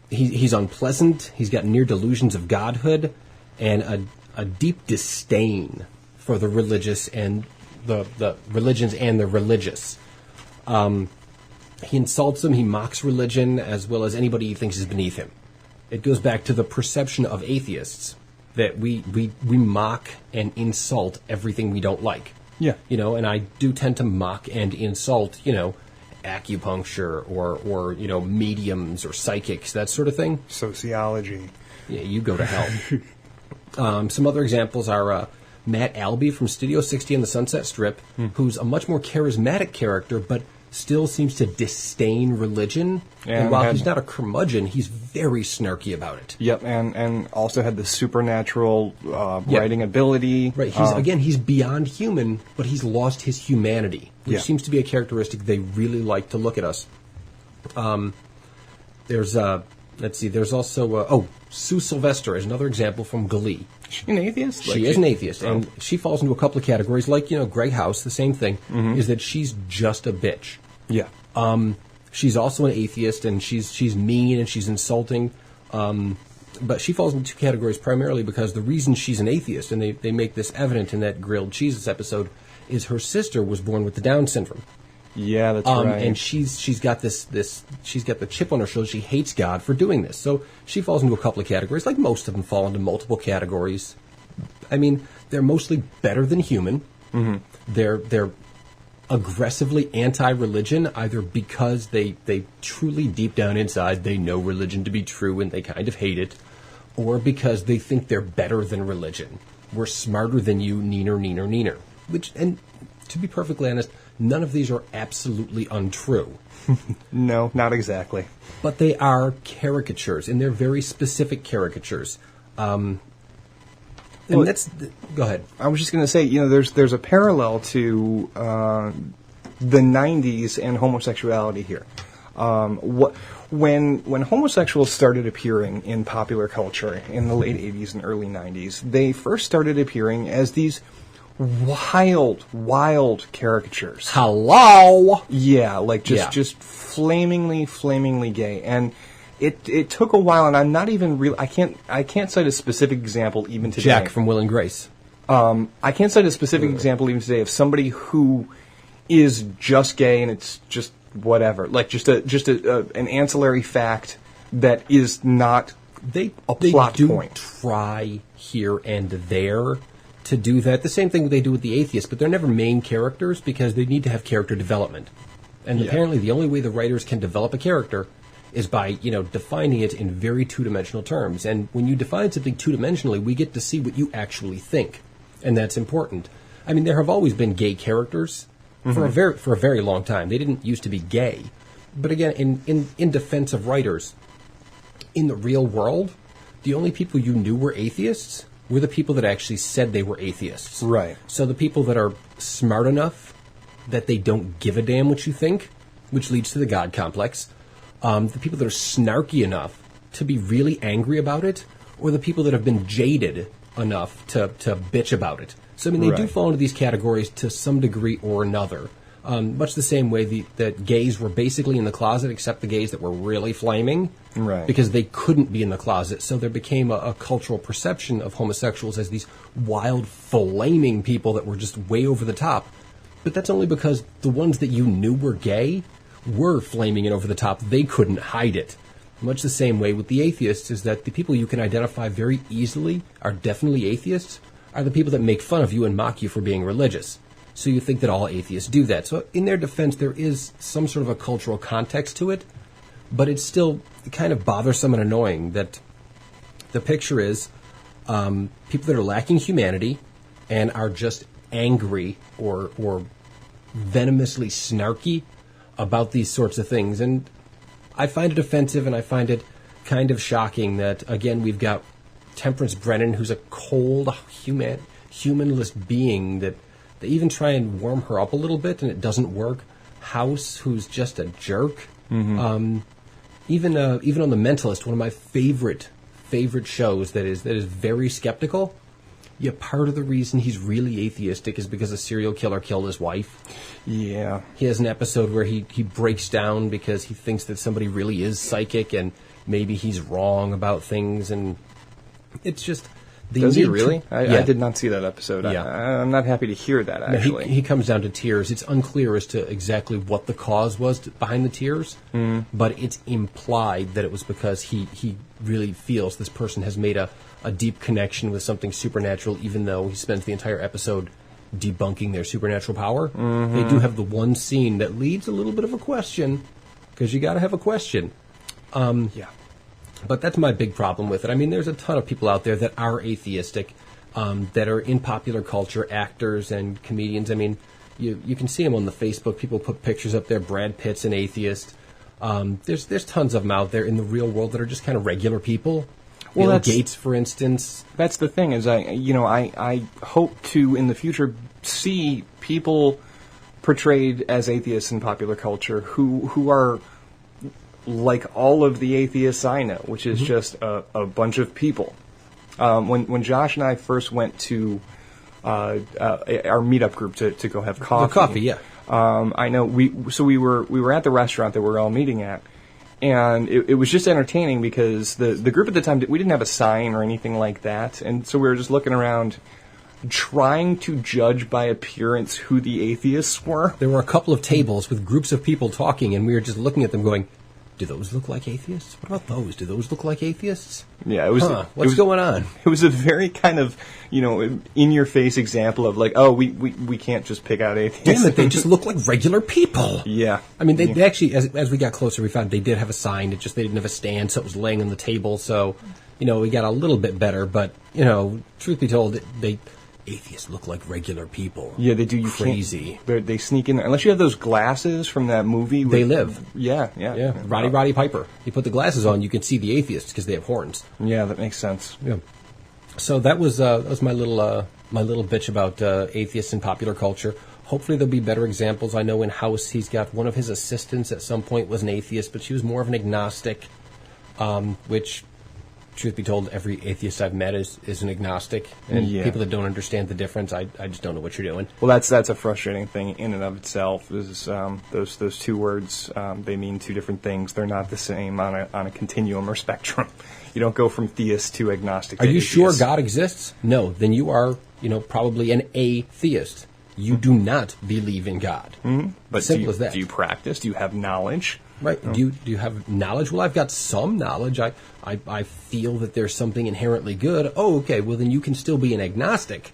He's unpleasant. He's got near delusions of godhood and a deep disdain for the religious and the religions and the religious. He insults them. He mocks religion as well as anybody he thinks is beneath him. It goes back to the perception of atheists that we mock and insult everything we don't like. Yeah. And I do tend to mock and insult, acupuncture or mediums or psychics, that sort of thing. Sociology. Yeah, you go to hell. Some other examples are Matt Albee from Studio 60 and the Sunset Strip, who's a much more charismatic character, but still seems to disdain religion. And while he's not a curmudgeon, he's very snarky about it. Yep, and also had the supernatural writing ability. Right, he's beyond human, but he's lost his humanity, which seems to be a characteristic they really like to look at us. There's also Sue Sylvester is another example from Glee. Is she an atheist? She is an atheist, and she falls into a couple of categories, like, Greg House, the same thing, is that she's just a bitch. Yeah. She's also an atheist, and she's mean and she's insulting, but she falls into two categories primarily because the reason she's an atheist, and they make this evident in that Grilled Cheeses episode, is her sister was born with the Down syndrome. Yeah, that's right. And she's got she's got the chip on her shoulder. She hates God for doing this. So she falls into a couple of categories, like most of them fall into multiple categories. I mean, they're mostly better than human. Mm-hmm. They're aggressively anti-religion, either because they truly deep down inside they know religion to be true and they kind of hate it, or because they think they're better than religion. we're smarter than you, neener. Which, and to be perfectly honest, none of these are absolutely untrue. No, not exactly. But they are caricatures, and they're very specific caricatures. And Well, that's... Go ahead. I was just going to say, there's a parallel to the 90s and homosexuality here. When homosexuals started appearing in popular culture in the late 80s and early 90s, they first started appearing as these wild caricatures. Hello! Yeah, like just flamingly gay. And it took a while, and I'm not even real. I can't cite a specific example even today. Jack from Will and Grace. I can't cite a specific example even today of somebody who is just gay and it's just whatever, like just an ancillary fact that is not a plot do point. Try here and there to do that. The same thing they do with the atheists, but they're never main characters because they need to have character development. And apparently the only way the writers can develop a character is by, defining it in very two-dimensional terms. And when you define something two-dimensionally, we get to see what you actually think. And that's important. I mean, there have always been gay characters for a very long time. They didn't used to be gay. But again, in defense of writers, in the real world, the only people you knew were atheists were the people that actually said they were atheists. Right. So the people that are smart enough that they don't give a damn what you think, which leads to the God complex, the people that are snarky enough to be really angry about it, or the people that have been jaded enough to bitch about it. So, I mean, they do fall into these categories to some degree or another. Much the same way that gays were basically in the closet, except the gays that were really flaming, Right. because they couldn't be in the closet. So there became a cultural perception of homosexuals as these wild, flaming people that were just way over the top. But that's only because the ones that you knew were gay were flaming and over the top. They couldn't hide it. Much the same way with the atheists is that the people you can identify very easily are definitely atheists are the people that make fun of you and mock you for being religious. So you think that all atheists do that. So in their defense, there is some sort of a cultural context to it, but it's still kind of bothersome and annoying that the picture is people that are lacking humanity and are just angry or venomously snarky about these sorts of things. And I find it offensive, and I find it kind of shocking that, again, we've got Temperance Brennan, who's a cold, humanless being that they even try and warm her up a little bit, and it doesn't work. House, who's just a jerk. Even on The Mentalist, one of my favorite shows that is very skeptical. Yeah, part of the reason he's really atheistic is because a serial killer killed his wife. Yeah. He has an episode where he breaks down because he thinks that somebody really is psychic and maybe he's wrong about things, and it's just... Does he really? I Yeah. did not see that episode. Yeah. I'm not happy to hear that, No, actually. he comes down to tears. It's unclear as to exactly what the cause was behind the tears, but it's implied that it was because he really feels this person has made a deep connection with something supernatural, even though he spends the entire episode debunking their supernatural power. They do have the one scene that leads a little bit of a question, because you got to have a question. Yeah. But that's my big problem with it. I mean, there's a ton of people out there that are atheistic, that are in popular culture, actors and comedians. I mean, you can see them on the Facebook. People put pictures up there. Brad Pitt's an atheist. There's tons of them out there in the real world that are just kind of regular people. Well, Bill that's- Gates, for instance. That's the thing, is I hope to, in the future, see people portrayed as atheists in popular culture who are like all of the atheists I know, which is just a bunch of people. When Josh and I first went to our meetup group to go have coffee. The coffee, yeah. I know we were at the restaurant that we were all meeting at, and it was just entertaining because the group at the time, we didn't have a sign or anything like that, and so we were just looking around trying to judge by appearance who the atheists were. There were a couple of tables with groups of people talking, and we were just looking at them going, do those look like atheists? What about those? Do those look like atheists? Yeah, it was. What's going on? It was a very kind of, in-your-face example of like, oh, we can't just pick out atheists. Damn it, they just look like regular people. Yeah. I mean, they actually, as we got closer, we found they did have a sign. It just, they didn't have a stand, so it was laying on the table. So we got a little bit better, but, truth be told, atheists look like regular people. Yeah, they do. You crazy. They sneak in there. Unless you have those glasses from that movie. They live. Yeah. Roddy Piper. You put the glasses on, you can see the atheists because they have horns. Yeah, that makes sense. Yeah. So that was my little bitch about atheists in popular culture. Hopefully there'll be better examples. I know in House he's got one of his assistants at some point was an atheist, but she was more of an agnostic, which, truth be told, every atheist I've met is an agnostic. And people that don't understand the difference, I just don't know what you're doing. Well, that's a frustrating thing in and of itself. Is those two words, they mean two different things. They're not the same on a continuum or spectrum. You don't go from theist to agnostic. Are you sure God exists? No. Then you are, probably an atheist. You do not believe in God. Mm-hmm. But simple as that. Do you practice? Do you have knowledge? Right. Oh. Do you have knowledge? Well, I've got some knowledge. I feel that there's something inherently good. Oh, okay. Well, then you can still be an agnostic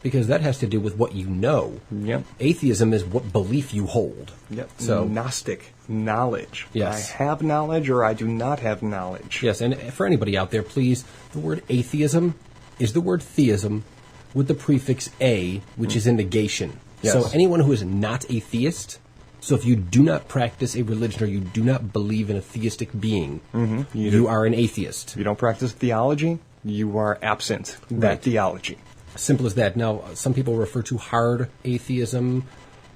because that has to do with what you know. Yep. Atheism is what belief you hold. Yep. So Gnostic, knowledge. Yes. I have knowledge or I do not have knowledge. Yes. And for anybody out there, please, the word atheism is the word theism with the prefix a, which is a negation. Yes. So anyone who is not a theist. So if you do not practice a religion or you do not believe in a theistic being, you are an atheist. If you don't practice theology, you are absent that theology. Simple as that. Now, some people refer to hard atheism.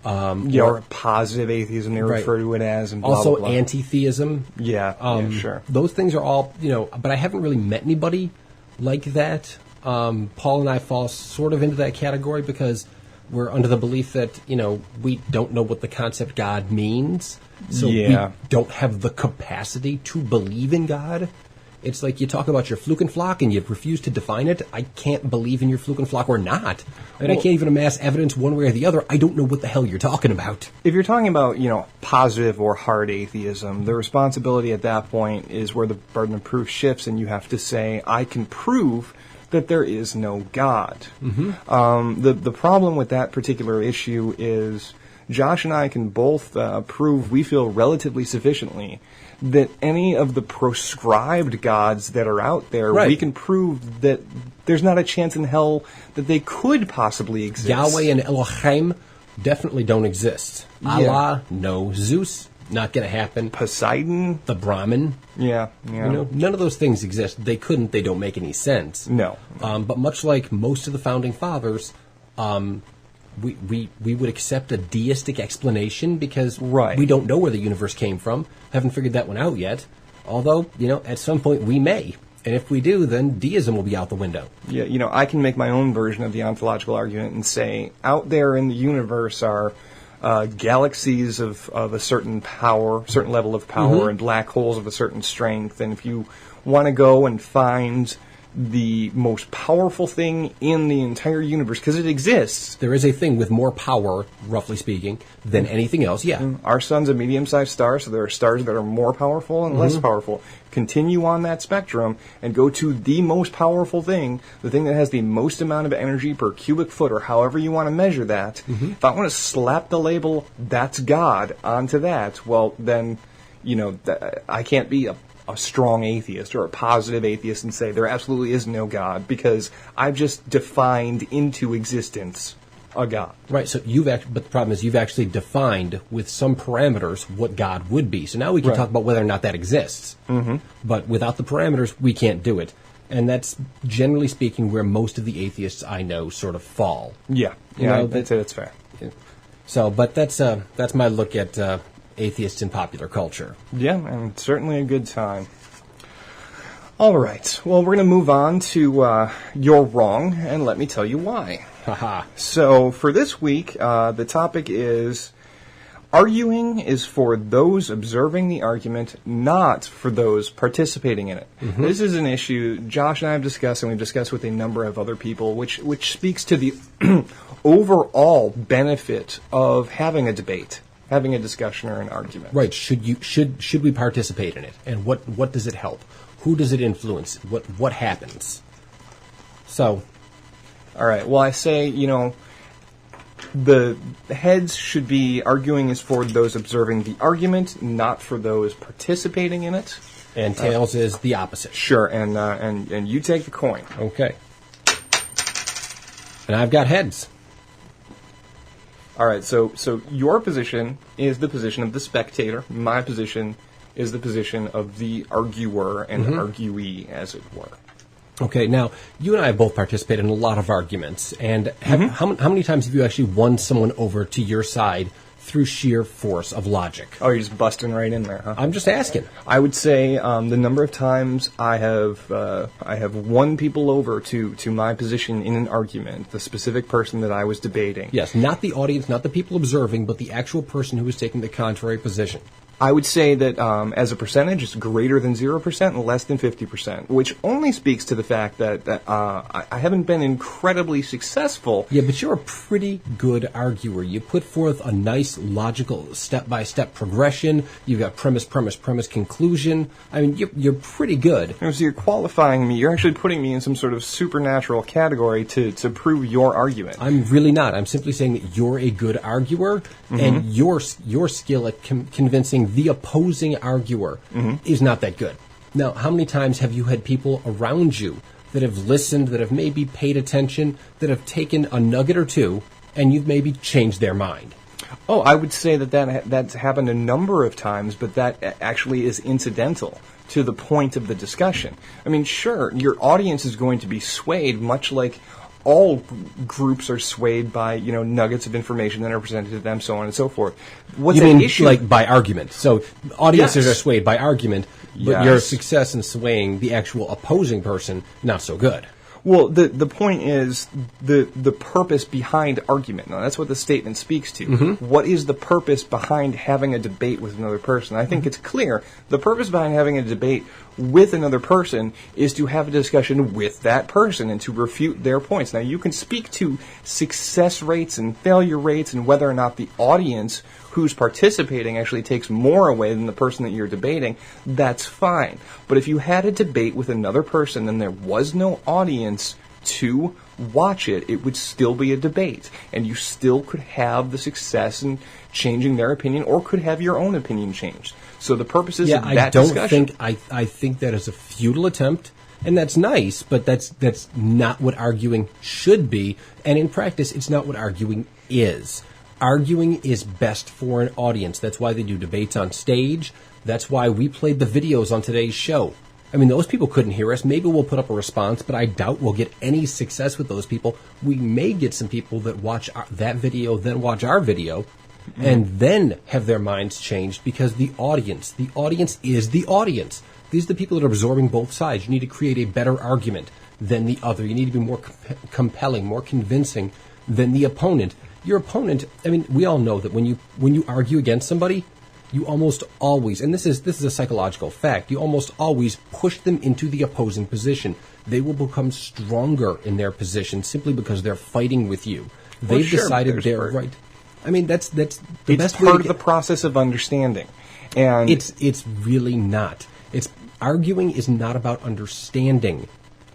Or positive atheism, they refer to it as. And blah, also blah, blah. anti-theism. Yeah, sure. Those things are all, but I haven't really met anybody like that. Paul and I fall sort of into that category because we're under the belief that, we don't know what the concept God means. So we don't have the capacity to believe in God. It's like you talk about your fluke and flock and you refuse to define it. I can't believe in your fluke and flock or not. I can't even amass evidence one way or the other. I don't know what the hell you're talking about. If you're talking about, positive or hard atheism, the responsibility at that point is where the burden of proof shifts and you have to say, I can prove that there is no God. The problem with that particular issue is Josh and I can both prove, we feel relatively sufficiently, that any of the proscribed gods that are out there, we can prove that there's not a chance in hell that they could possibly exist. Yahweh and Elohim definitely don't exist. Allah, no. Zeus, not going to happen. Poseidon, the Brahmin. Yeah. None of those things exist. They couldn't. They don't make any sense. No. But much like most of the founding fathers, we would accept a deistic explanation because we don't know where the universe came from. Haven't figured that one out yet. Although, at some point we may. And if we do, then deism will be out the window. Yeah, I can make my own version of the ontological argument and say, out there in the universe are galaxies of a certain power, certain level of power, and black holes of a certain strength. And if you want to go and find the most powerful thing in the entire universe, because it exists. There is a thing with more power, roughly speaking, than anything else, Our sun's a medium-sized star, so there are stars that are more powerful and less powerful. Continue on that spectrum and go to the most powerful thing, the thing that has the most amount of energy per cubic foot, or however you want to measure that. If I want to slap the label, that's God, onto that, well, then, I can't be a strong atheist or a positive atheist and say there absolutely is no God because I've just defined into existence a God. Right. So but the problem is you've actually defined with some parameters what God would be. So now we can talk about whether or not that exists. But without the parameters, we can't do it. And that's generally speaking where most of the atheists I know sort of fall. Yeah. I'd say that's fair. So, but that's my look at atheists in popular culture. Yeah, and certainly a good time. All right. Well, we're going to move on to You're Wrong, and let me tell you why. Haha. So for this week, the topic is arguing is for those observing the argument, not for those participating in it. This is an issue Josh and I have discussed, and we've discussed with a number of other people, which speaks to the overall benefit of having a debate. Having a discussion or an argument. Right. Should we participate in it? And what does it help? Who does it influence? What happens? So, all right. Well, I say, the heads should be arguing is for those observing the argument, not for those participating in it. And tails is the opposite. Sure, and you take the coin. Okay. And I've got heads. All right, so your position is the position of the spectator. My position is the position of the arguer and arguee, as it were. Okay, now, you and I have both participated in a lot of arguments, and how many times have you actually won someone over to your side through sheer force of logic? Oh, you're just busting right in there, huh? I'm just asking. I would say the number of times I have won people over to my position in an argument, the specific person that I was debating. Yes, not the audience, not the people observing, but the actual person who was taking the contrary position. I would say that as a percentage, it's greater than 0% and less than 50%, which only speaks to the fact that I haven't been incredibly successful. Yeah, but you're a pretty good arguer. You put forth a nice, logical, step-by-step progression. You've got premise, conclusion. I mean, you're pretty good. So you're qualifying me. You're actually putting me in some sort of supernatural category to prove your argument. I'm really not. I'm simply saying that you're a good arguer, and your skill at convincing the opposing arguer is not that good. Now, how many times have you had people around you that have listened, that have maybe paid attention, that have taken a nugget or two, and you've maybe changed their mind? Oh, I would say that's happened a number of times, but that actually is incidental to the point of the discussion. I mean, sure, your audience is going to be swayed, much like all groups are swayed by, nuggets of information that are presented to them, so on and so forth. What's you the mean issue? Like by argument? So audiences Yes. are swayed by argument, but Yes. your success in swaying the actual opposing person, not so good. Well, the point is the purpose behind argument. Now, that's what the statement speaks to. What is the purpose behind having a debate with another person? I think it's clear. The purpose behind having a debate with another person is to have a discussion with that person and to refute their points. Now, you can speak to success rates and failure rates and whether or not the audience who's participating actually takes more away than the person that you're debating. That's fine. But if you had a debate with another person and there was no audience to watch it, it would still be a debate. And you still could have the success in changing their opinion or could have your own opinion changed. So the purposes of that discussion... I think that is a futile attempt, and that's nice, but that's not what arguing should be, and in practice, it's not what arguing is. Arguing is best for an audience. That's why they do debates on stage. That's why we played the videos on today's show. I mean, those people couldn't hear us. Maybe we'll put up a response, but I doubt we'll get any success with those people. We may get some people that watch that video, then watch our video, and then have their minds changed because the audience is the audience. These are the people that are absorbing both sides. You need to create a better argument than the other. You need to be more compelling, more convincing than the opponent. Your opponent, I mean, we all know that when you argue against somebody, you almost always, and this is a psychological fact, you almost always push them into the opposing position. They will become stronger in their position simply because they're fighting with you. They've decided they're right. I mean, that's the best way. It's part of the process of understanding. And it's really not. Arguing is not about understanding.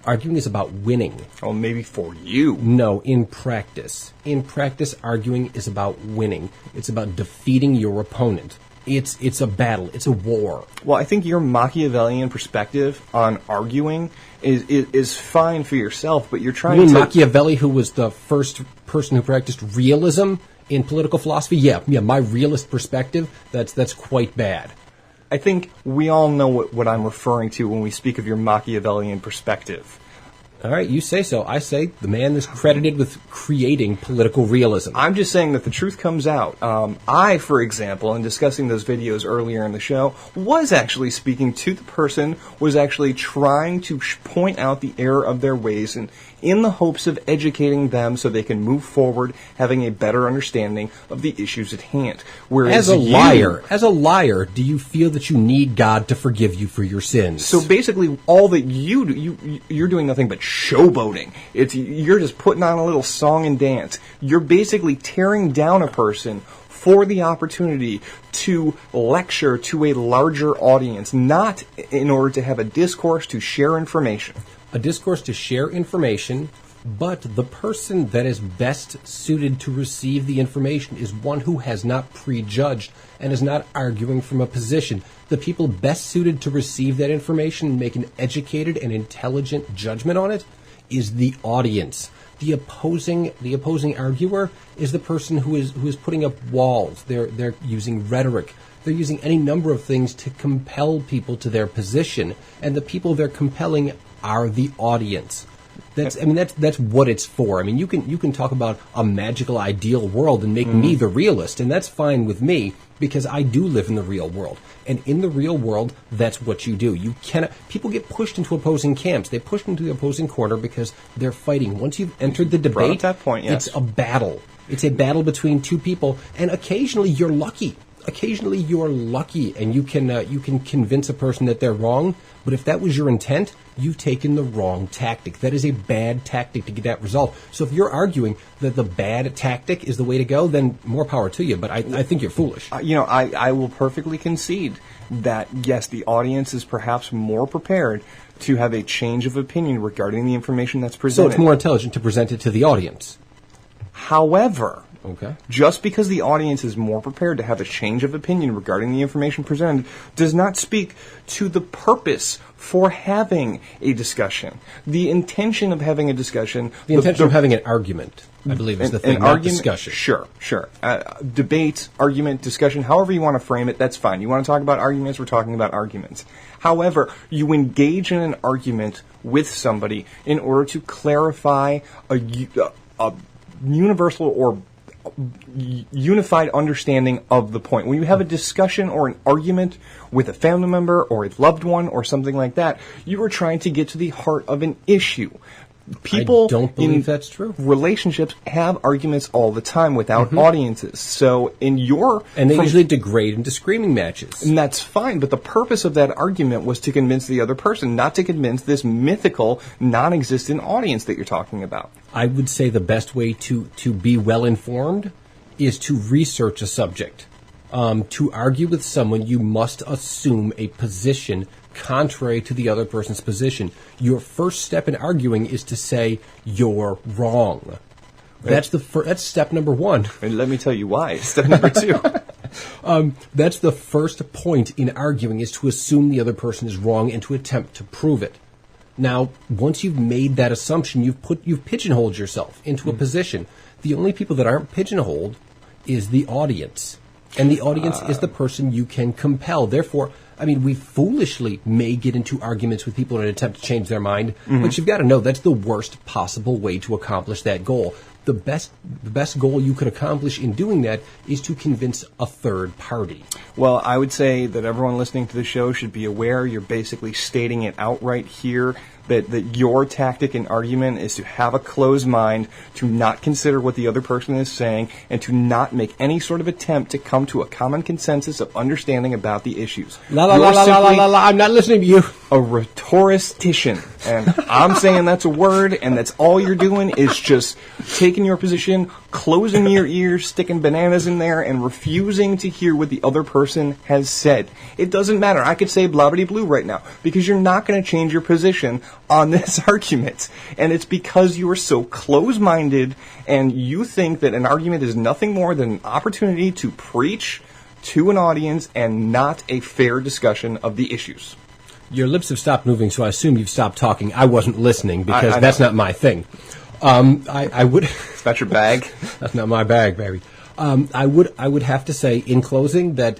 Arguing is about winning. well, maybe for you. No, in practice. In practice, arguing is about winning. It's about defeating your opponent. It's a battle. It's a war. Well, I think your Machiavellian perspective on arguing is fine for yourself, but you're trying You mean to... Machiavelli, who was the first person who practiced realism in political philosophy? Yeah, my realist perspective, that's quite bad. I think we all know what I'm referring to when we speak of your Machiavellian perspective. All right, you say so. I say the man is credited with creating political realism. I'm just saying that the truth comes out. I, for example, in discussing those videos earlier in the show, was actually speaking to the person, was actually trying to point out the error of their ways, and in the hopes of educating them so they can move forward, having a better understanding of the issues at hand. Whereas As a liar, do you feel that you need God to forgive you for your sins? So basically, all that you do, you're doing nothing but showboating. You're just putting on a little song and dance. You're basically tearing down a person for the opportunity to lecture to a larger audience, not in order to have a discourse to share information. A discourse to share information But the person that is best suited to receive the information is one who has not prejudged and is not arguing from a position. The people best suited to receive that information and make an educated and intelligent judgment on it is the audience. The opposing arguer is the person who is putting up walls. They're using rhetoric. They're using any number of things to compel people to their position, and the people they're compelling are the audience. That's what it's for. I mean, you can talk about a magical ideal world and make me the realist, and that's fine with me because I do live in the real world. And in the real world, that's what you do. You cannot. People get pushed into opposing camps. They push into the opposing corner because they're fighting. Once you've entered the debate, that point, yes. It's a battle. It's a battle between two people, and occasionally you're lucky. Occasionally you're lucky, and you can convince a person that they're wrong. But if that was your intent, you've taken the wrong tactic. That is a bad tactic to get that result. So if you're arguing that the bad tactic is the way to go, then more power to you. But I think you're foolish. I will perfectly concede that, yes, the audience is perhaps more prepared to have a change of opinion regarding the information that's presented. So it's more intelligent to present it to the audience. However, okay, just because the audience is more prepared to have a change of opinion regarding the information presented does not speak to the purpose for having a discussion. The intention of having a discussion... The intention of having an argument, I believe, is the thing, not discussion. Sure. Debate, argument, discussion, however you want to frame it, that's fine. You want to talk about arguments, we're talking about arguments. However, you engage in an argument with somebody in order to clarify a universal or unified understanding of the point. When you have a discussion or an argument with a family member or a loved one or something like that, you are trying to get to the heart of an issue. People I don't believe that's true. Relationships have arguments all the time without audiences. So and they usually degrade into screaming matches. And that's fine, but the purpose of that argument was to convince the other person, not to convince this mythical, non-existent audience that you're talking about. I would say the best way to be well informed is to research a subject. To argue with someone, you must assume a position contrary to the other person's position. Your first step in arguing is to say you're wrong. That's step number one. And let me tell you why. Step number two. That's the first point in arguing, is to assume the other person is wrong and to attempt to prove it. Now, once you've made that assumption, you've pigeonholed yourself into a position. The only people that aren't pigeonholed is the audience. And the audience is the person you can compel. Therefore, I mean, we foolishly may get into arguments with people in an attempt to change their mind, but you've got to know that's the worst possible way to accomplish that goal. The best goal you could accomplish in doing that is to convince a third party. Well, I would say that everyone listening to the show should be aware you're basically stating it outright here, that your tactic and argument is to have a closed mind, to not consider what the other person is saying, and to not make any sort of attempt to come to a common consensus of understanding about the issues. I'm not listening to you. A rhetorician. And I'm saying that's a word, and that's all you're doing is just taking your position, closing your ears, sticking bananas in there, and refusing to hear what the other person has said. It doesn't matter. I could say blah-bitty-blue right now, because you're not going to change your position on this argument. And it's because you are so close-minded, and you think that an argument is nothing more than an opportunity to preach to an audience and not a fair discussion of the issues. Your lips have stopped moving, so I assume you've stopped talking. I wasn't listening because that's not my thing. I would. It's not your bag. That's not my bag, baby. I would have to say in closing that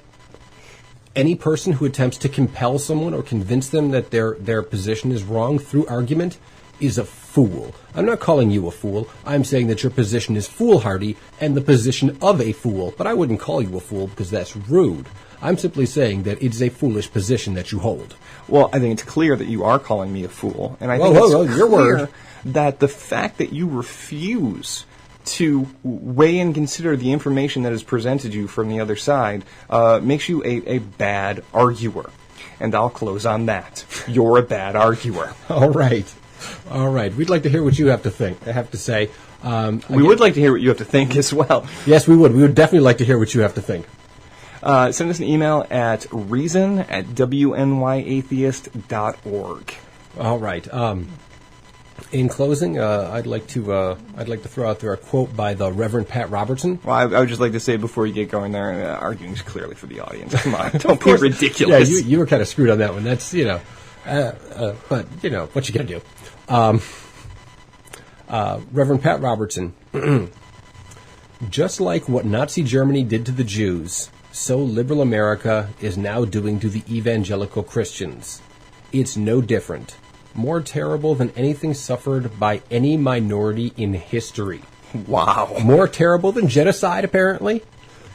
any person who attempts to compel someone or convince them that their position is wrong through argument is a fool. I'm not calling you a fool. I'm saying that your position is foolhardy and the position of a fool. But I wouldn't call you a fool because that's rude. I'm simply saying that it is a foolish position that you hold. Well, I think it's clear that you are calling me a fool. And I think it's your clear word. That the fact that you refuse to weigh and consider the information that is presented to you from the other side makes you a bad arguer. And I'll close on that. You're a bad arguer. All right. We'd like to hear what you have to think. I have to say. We would like to hear what you have to think as well. Yes, we would. We would definitely like to hear what you have to think. Send us an email at reason@wnyatheist.org. All right. In closing, I'd like to throw out there a quote by the Reverend Pat Robertson. Well, I would just like to say before you get going there, arguing is clearly for the audience. Come on, don't be ridiculous. Yeah, you were kind of screwed on that one. That's, but, what you gonna do? Reverend Pat Robertson. Just like what Nazi Germany did to the Jews, so liberal America is now doing to the evangelical Christians. It's no different. More terrible than anything suffered by any minority in history. Wow. More terrible than genocide, apparently.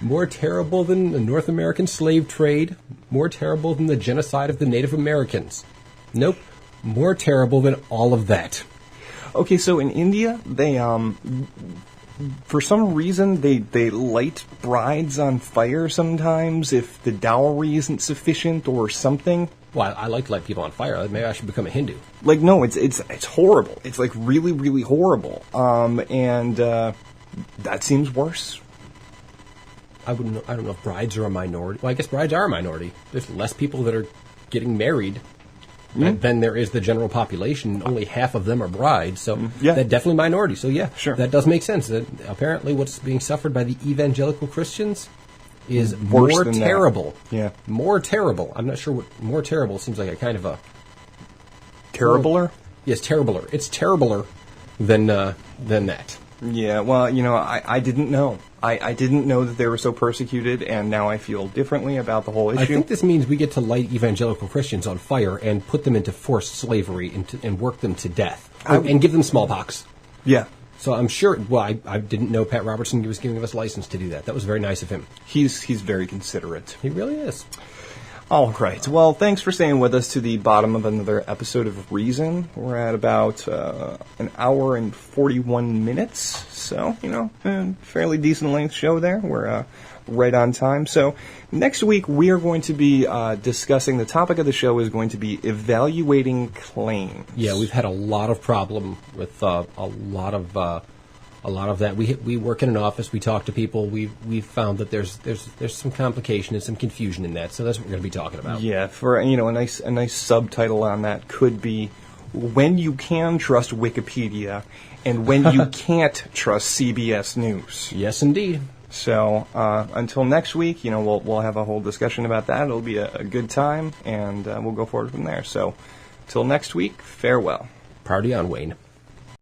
More terrible than the North American slave trade. More terrible than the genocide of the Native Americans. Nope. More terrible than all of that. Okay, so in India, they, for some reason, they light brides on fire sometimes if the dowry isn't sufficient or something. Well, I like to light people on fire. Maybe I should become a Hindu. Like, no, it's horrible. It's, like, really, really horrible. And that seems worse. I don't know if brides are a minority. Well, I guess brides are a minority. There's less people that are getting married than there is the general population. Only half of them are brides, so they're definitely minority. So, yeah, sure, that does make sense. That apparently what's being suffered by the evangelical Christians is worse more than terrible. That. Yeah. More terrible. I'm not sure what more terrible seems like a kind of a... Terribler? Yes, terribler. It's terribler than that. Yeah, well, I didn't know. I didn't know that they were so persecuted, and now I feel differently about the whole issue. I think this means we get to light evangelical Christians on fire and put them into forced slavery and work them to death. And give them smallpox. Yeah. So I'm sure, well, I didn't know Pat Robertson was giving us license to do that. That was very nice of him. He's very considerate. He really is. All right. Well, thanks for staying with us to the bottom of another episode of Reason. We're at about an hour and 41 minutes. So, a fairly decent length show there. We're right on time. So, next week we are going to be discussing, the topic of the show is going to be evaluating claims. Yeah, we've had a lot of problem with a lot of that. We work in an office. We talk to people. We've found that there's some complication and some confusion in that. So that's what we're going to be talking about. Yeah, for a nice subtitle on that could be when you can trust Wikipedia and when you can't trust CBS News. Yes, indeed. So until next week, we'll have a whole discussion about that. It'll be a good time, and we'll go forward from there. So till next week, farewell. Party on, Wayne.